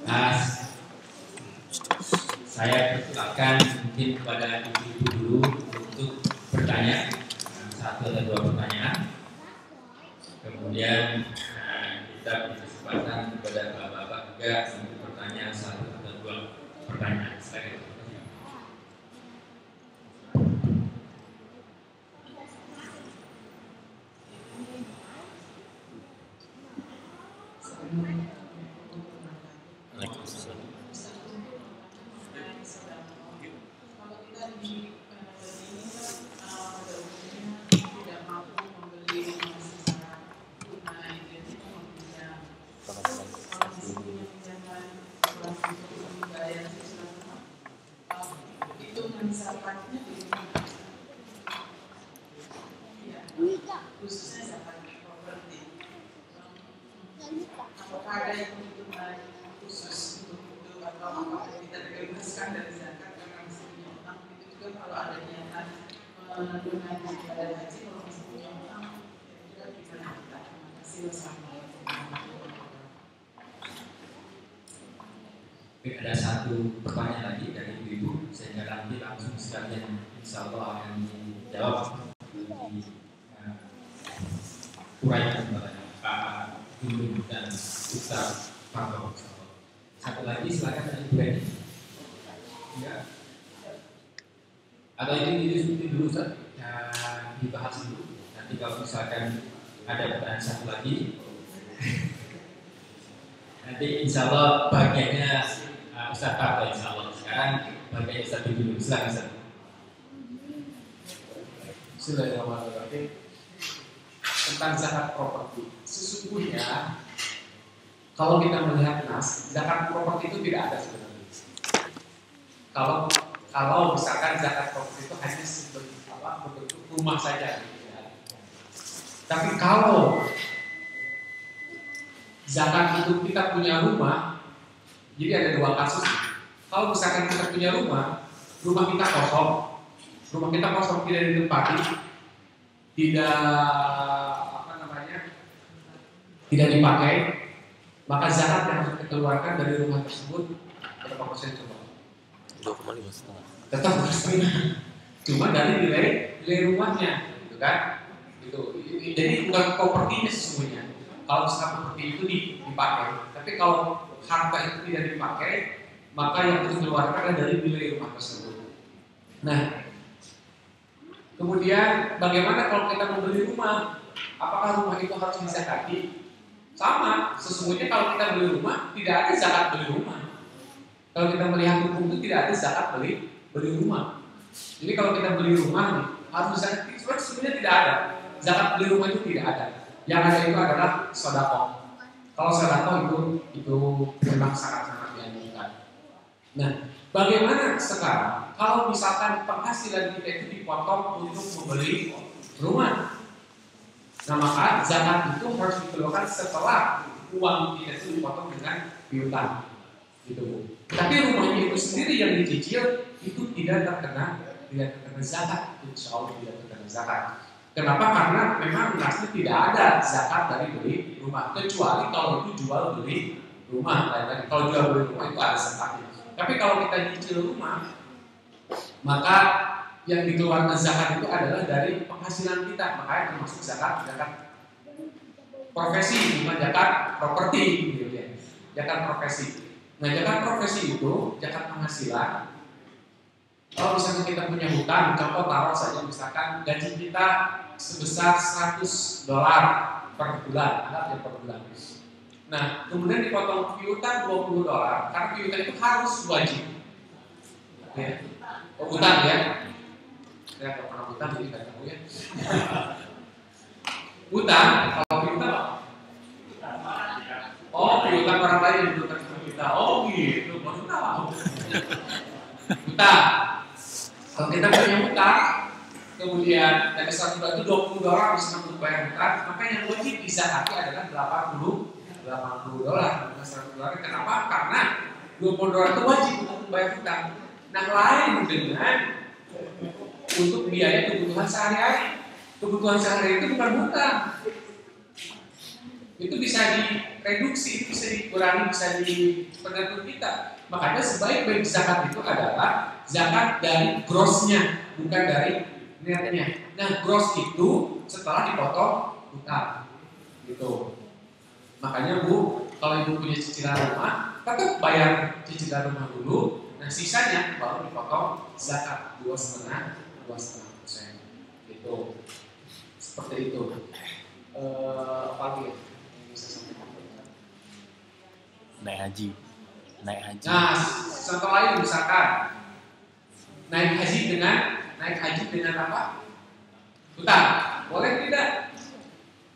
Nah, saya persilakan mungkin kepada ibu-ibu dulu untuk bertanya. 1 atau 2 pertanyaan. Kemudian kita beri kesempatan kepada bapak-bapak juga untuk bertanya 1 atau 2 pertanyaan. Silakan. Khususnya zakat properti. Apakah ada yang perhitungan khusus untuk itu atau apakah kita dibebaskan dari zakat karena masih punya utang? Itu juga kalau ada niatan menunaikan ibadah haji, kalau masih punya utang itu juga bisa kita. Terima kasih. Wassalamualaikum warahmatullahi wabarakatuh. Ada 1 pertanyaan lagi dari ibu-ibu, sehingga nanti langsung sekalian insya Allah akan dijawab uraian kepada Pak Gunung dan Ustaz Parto. 1 lagi silakan dari Ibu Reni. Ya. Atau ini dulu Ustaz, dibahas dulu. Nanti kalau misalkan ada pertanyaan 1 lagi, nanti insya Allah bagiannya Ustaz Parto insya Allah. Sekarang bagian Ustaz dulu. Silakan Ustaz. Bismillahirrahmanirrahim. Tentang zakat properti, sesungguhnya kalau kita melihat nas, zakat properti itu tidak ada sebenarnya. Kalau misalkan zakat properti itu hanya seperti bentuk rumah saja, ya. Tapi kalau zakat itu kita punya rumah, jadi ada dua kasus. Kalau misalkan kita punya rumah kita kosong tidak ditempati, tidak dipakai, maka zakat yang harus dikeluarkan dari rumah tersebut berapa persen coba? 2,5%. Tetap 2,5%. Cuma dari nilai rumahnya, gitu kan? Jadi bukan propertinya sesungguhnya. Kalau misalkan properti itu dipakai, tapi kalau harta itu tidak dipakai, maka yang dikeluarkan adalah dari nilai rumah tersebut. Nah, kemudian bagaimana kalau kita membeli rumah? Apakah rumah itu harus dizakati? Sama, sesungguhnya kalau kita beli rumah tidak ada zakat beli rumah. Kalau kita melihat hukum itu tidak ada zakat beli rumah. Jadi kalau kita beli rumah nih, harus zakat. Sebenarnya tidak ada. Zakat beli rumah itu tidak ada. Yang ada itu adalah sedekah. Kalau sedekah itu memang sangat-sangat dianjurkan. Nah, bagaimana sekarang kalau misalkan penghasilan kita itu dipotong untuk membeli rumah? Nah, maka zakat itu harus dikeluarkan setelah uang kita itu dipotong dengan piutang. Gitu. Tapi rumahnya itu sendiri yang dicicil itu tidak terkena zakat, insya Allah tidak terkena zakat. Kenapa? Karena memang asli tidak ada zakat dari beli rumah, kecuali kalau itu jual beli rumah. Kalau jual beli rumah itu ada zakatnya. Tapi kalau kita nyicil rumah, maka yang dikeluarkan zakat itu adalah dari penghasilan kita, makanya termasuk zakat profesi, bukan zakat properti, gitu ya. Zakat profesi. Nah, zakat profesi itu zakat penghasilan. Kalau misalnya kita punya hutang, contoh taruh saja misalkan gaji kita sebesar $100 per bulan, anggap ya per bulan. Nah, kemudian dipotong piutang $20, karena piutang itu harus wajib. Ya. Hutang ya. Saya nggak pernah hutang jadi nggak tahu ya. Hutang, kalau piutang, piutang orang lain yang bukan kita. Oh gitu, baru tahu. Hutang. Kalau kita punya hutang, kemudian dari $100 itu $20 bisa untuk bayar hutang, maka yang wajib dizakati adalah $80. $100. Kenapa? Karena $20 itu wajib untuk membayar hutang. Nah, lain dengan untuk biaya kebutuhan sehari-hari. Kebutuhan sehari-hari itu bukan hutang. Itu bisa direduksi, bisa dikurangi, bisa dipengaruhi kita. Makanya sebaik-baik zakat itu adalah zakat dari grossnya, bukan dari netnya. Nah, gross itu setelah dipotong hutang, gitu. Makanya Bu, kalau Ibu punya cicilan rumah, tetap bayar cicilan rumah dulu. Nah, sisanya baru dipotong zakat 2,5%. Gitu. Seperti itu. Apa lagi yang bisa sampaikan? Naik haji. Nah, contoh lain misalkan naik haji dengan apa? Hutang. Boleh tidak?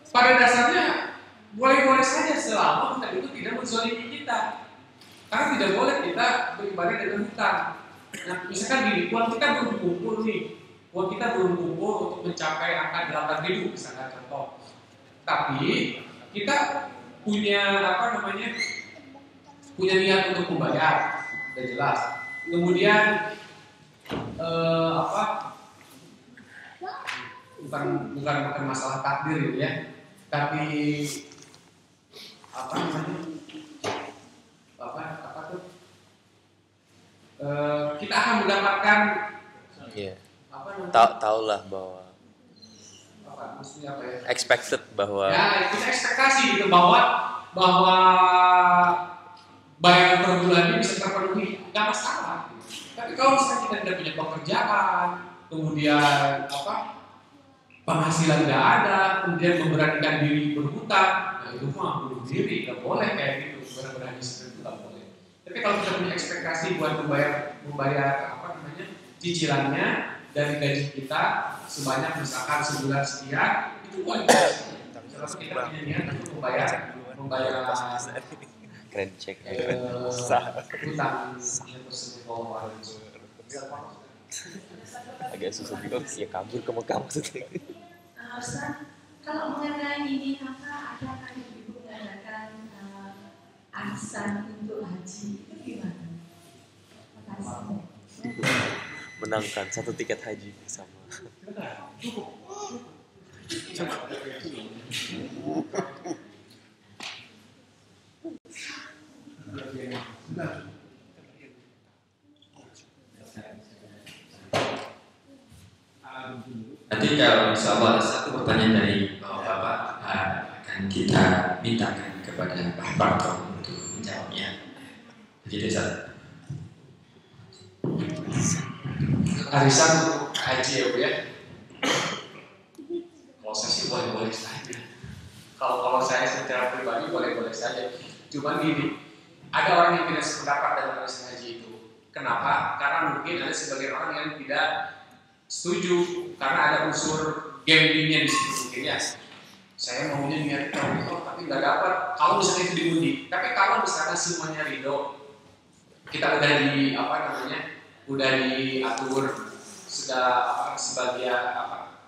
Pada dasarnya boleh-boleh saja selama hutang itu tidak menzalimi kita. Karena tidak boleh kita beribadah dengan hutang. Nah, misalkan gini, uang kita belum kumpul nih. Uang kita belum kumpul untuk mencapai angka 8.000 misalkan contoh. Tapi kita punya punya niat untuk membayar, sudah jelas. Kemudian bukan masalah takdir gitu ya, tapi kita akan mendapatkan tahulah bahwa maksudnya apa ya? Expected bahwa ya kita ekspektasi gitu bahwa bayaran per bulannya bisa terpenuhi, nggak masalah. Tapi kalau misalnya kita tidak punya pekerjaan, kemudian penghasilan nggak ada, kemudian memberanikan diri berhutang, nah itu mah bunuh diri, nggak boleh kayak gitu. Berani seperti itu nggak boleh. Tapi kalau kita punya ekspektasi buat membayar cicilannya dari gaji kita sebanyak misalkan sebulan sekian, itu wajib. Kalau kita punya niat untuk membayar kredit check hutang tersebut. agak susah juga ya, kabur ke Mekah maksudnya. Ustaz, Kalau mengenai ini adakah ibu mengadakan arisan untuk haji itu gimana? Makasih. Menangkan 1 tiket haji bersama. Nanti kalau insya Allah ada satu pertanyaan dari Bapak akan kita mintakan kepada Pak Parto untuk menjawabnya. Begitu Ustaz. Arisan untuk haji ya Bu ya. Kalau saya sih boleh-boleh saja. Kalau saya secara pribadi boleh-boleh saja. Cuman gini, ada orang yang tidak sependapat dengan arisan haji itu. Kenapa? Karena mungkin ada sebagian orang yang tidak setuju karena ada unsur gamblingnya di situ mungkin ya. Saya maunya niat itu tapi nggak dapat. Kalau misalnya itu diundi, tapi kalau misalnya semuanya ridho, kita udah udah diatur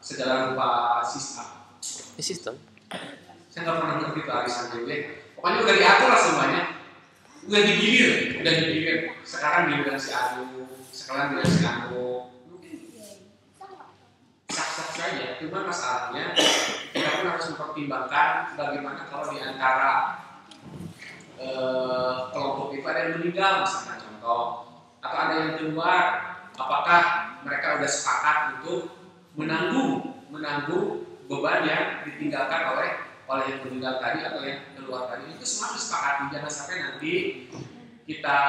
segala rupa Sistem. Saya nggak pernah ngerti itu arisan gitu. Pokoknya udah diatur lah semuanya, udah digilir. Sekarang giliran si Anu, sekarang giliran si Anu. Sah-sah saja, cuma masalahnya kita pun harus mempertimbangkan bagaimana kalau di antara kelompok itu ada yang meninggal misalkan contoh, atau ada yang keluar, apakah mereka sudah sepakat untuk menanggung beban yang ditinggalkan oleh yang meninggal tadi atau yang keluar tadi. Itu semua disepakati, jangan sampai nanti kita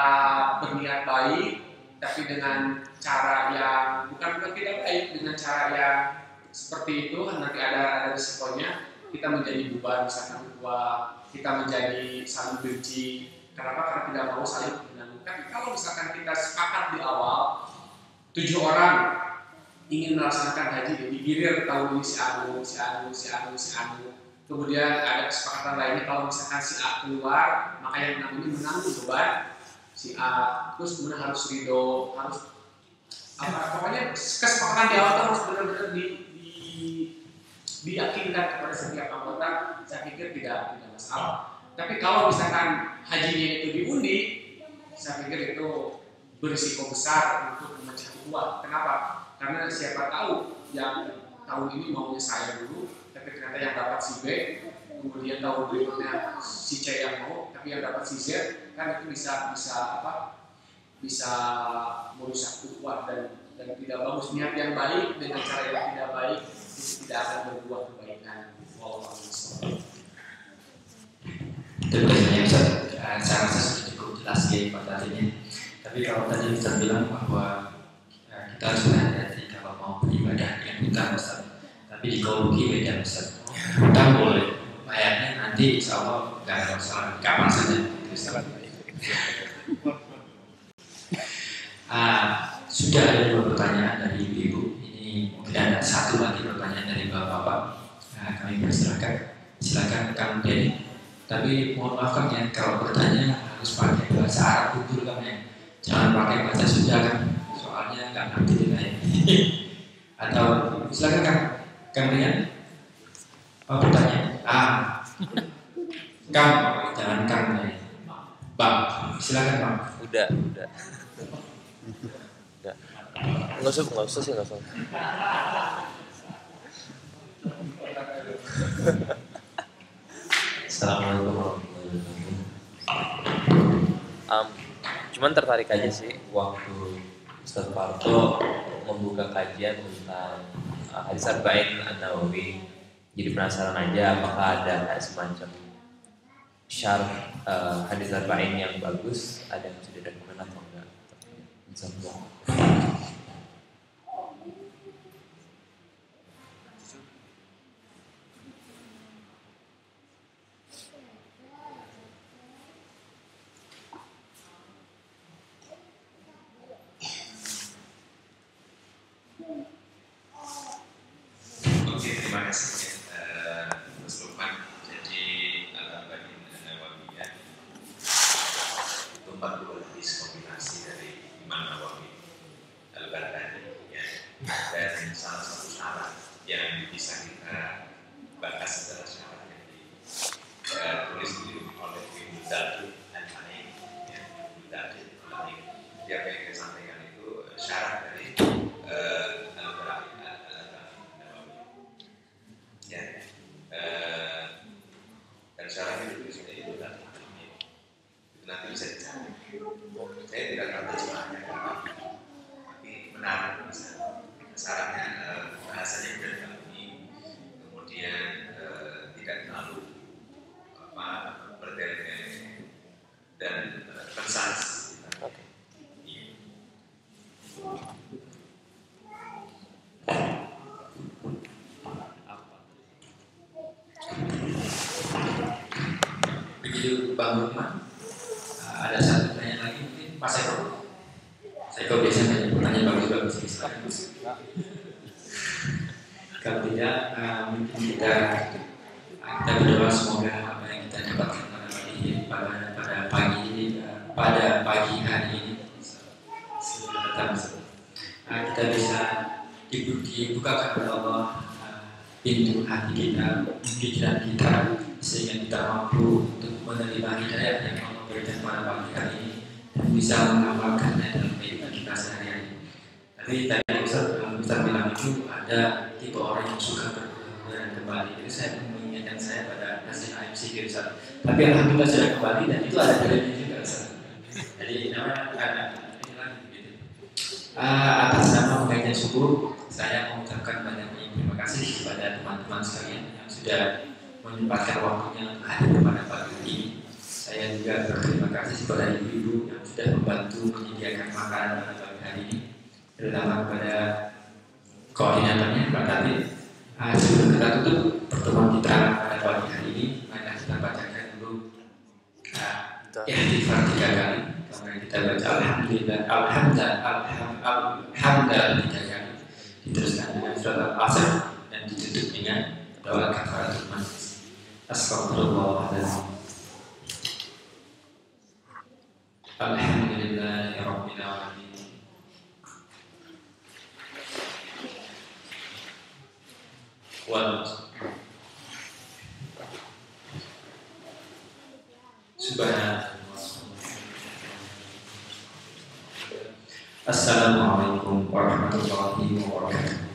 berniat baik tapi dengan cara yang bukan tidak baik, dengan cara yang seperti itu nanti ada risikonya kita menjadi beban misalkan kedua, kita menjadi saling benci. Kenapa? Karena tidak mau saling menanggung. Tapi kalau misalkan kita sepakat di awal 7 orang ingin melaksanakan haji, digilir tahun ini si Anu. Kemudian ada kesepakatan lainnya kalau misalkan si A keluar, maka yang ini menanggung beban si A. Terus kemudian harus ridho, harus pokoknya kesepakatan di awal harus benar-benar diyakinkan kepada setiap anggota. Saya pikir tidak masalah. Tapi kalau misalkan hajinya itu diundi, saya pikir itu berisiko besar untuk memecah uang. Kenapa? Karena siapa tahu yang tahun ini maunya saya dulu, tapi ternyata yang dapat si B, kemudian tahun berikutnya si C yang mau, tapi yang dapat si Z, kan itu bisa merusak ukhuwah dan tidak bagus. Niat yang baik dengan cara yang tidak baik itu tidak akan berbuah kebaikan. Wallahu a'lam. Itu biasanya Ustaz, saya rasa sudah cukup jelas ya pada ini. Tapi kalau tadi Ustaz bilang bahwa kita harus berhati-hati kalau mau beribadah yang utama Ustaz. Tapi di ekologi beda Ustaz. Kita boleh bayarnya nanti insya Allah nggak ada masalah kapan saja gitu Ustaz. Sudah ada 2 pertanyaan dari ibu. Ini mungkin ada 1 lagi pertanyaan dari bapak-bapak. Kami persilakan. Silakan Kang Denny. Tapi mohon maaf Kang ya, kalau bertanya harus pakai bahasa Arab dulu Kang ya. Jangan pakai bahasa Sunda kan, soalnya nggak ngerti lain. Atau silakan Kang Rian. Bertanya. Kang, jangan Kang ya. Bang, silakan Bang. Udah. Nggak usah sih. Assalamualaikum warahmatullahi wabarakatuh. Cuman tertarik aja sih waktu Ustaz Parto membuka kajian tentang hadis Arba'in An-Nawawi. Jadi penasaran aja apakah ada semacam syarh hadis Arba'in yang bagus, ada yang bisa direkomend atau enggak. Insyaallah. Terima kasih Mas Lukman. Jadi Al-Arba'in An-Nawawiyah itu 40 hadis kombinasi dari Imam Nawawi Al-Baghdadi ya. Dan salah satu syarat yang bisa kita bahas secara syarat yang ditulis oleh Ibnu Daud Al-Ain, ya, Ibnu Daud Al-Ain. Dia yang sampaikan itu syarat dari Al-Bara'i Al-Nawawi. Ya, dan syaratnya itu ditulis oleh Ibnu Daud Al-Ain. Itu nanti bisa dicari. Saya tidak tahu terjemahannya tapi menarik misalnya. Syaratnya bahasanya mudah dipahami, kemudian tidak terlalu bertele-tele dan concise. Oke. Begitu Bang Lukman, ada satu pertanyaan lagi mungkin Mas Eko. Saya biasanya bertanya bagus-bagus misalnya. Kalau tidak, mungkin kita berdoa semoga apa yang kita dapatkan pada pagi hari ini kita bisa dibukakan oleh Allah pintu hati kita, pikiran kita, sehingga kita mampu untuk menerima hidayah yang Allah berikan pada pagi hari ini dan bisa mengamalkannya dalam kehidupan kita sehari-hari. Tapi tadi Ustaz bilang itu ada tipe orang yang suka berbulan kembali. Itu saya mengingatkan saya pada hasil AMC Ustaz. Tapi alhamdulillah sudah kembali dan itu ada bedanya juga Ustaz. Jadi namanya ada gitu. Atas nama pengajian subuh, saya mengucapkan banyak terima kasih kepada teman-teman sekalian yang sudah menyempatkan waktunya untuk hadir pada pagi ini. Saya juga berterima kasih kepada ibu-ibu yang sudah membantu menyediakan makanan pada pagi hari ini, terutama kepada koordinatornya Pak Tati. Sebelum kita tutup pertemuan kita pada pagi hari ini, mari kita bacakan dulu ikhtifar 3 kali. Kemudian kita baca alhamdulillah, alhamdulillah 3 kali. Diteruskan dengan surat Al-Asr dan ditutup dengan doa kafaratul majlis. Astagfirullahaladzim. Alhamdulillahirabbil alamin. Wal Subhanallah. Assalamualaikum warahmatullahi wabarakatuh.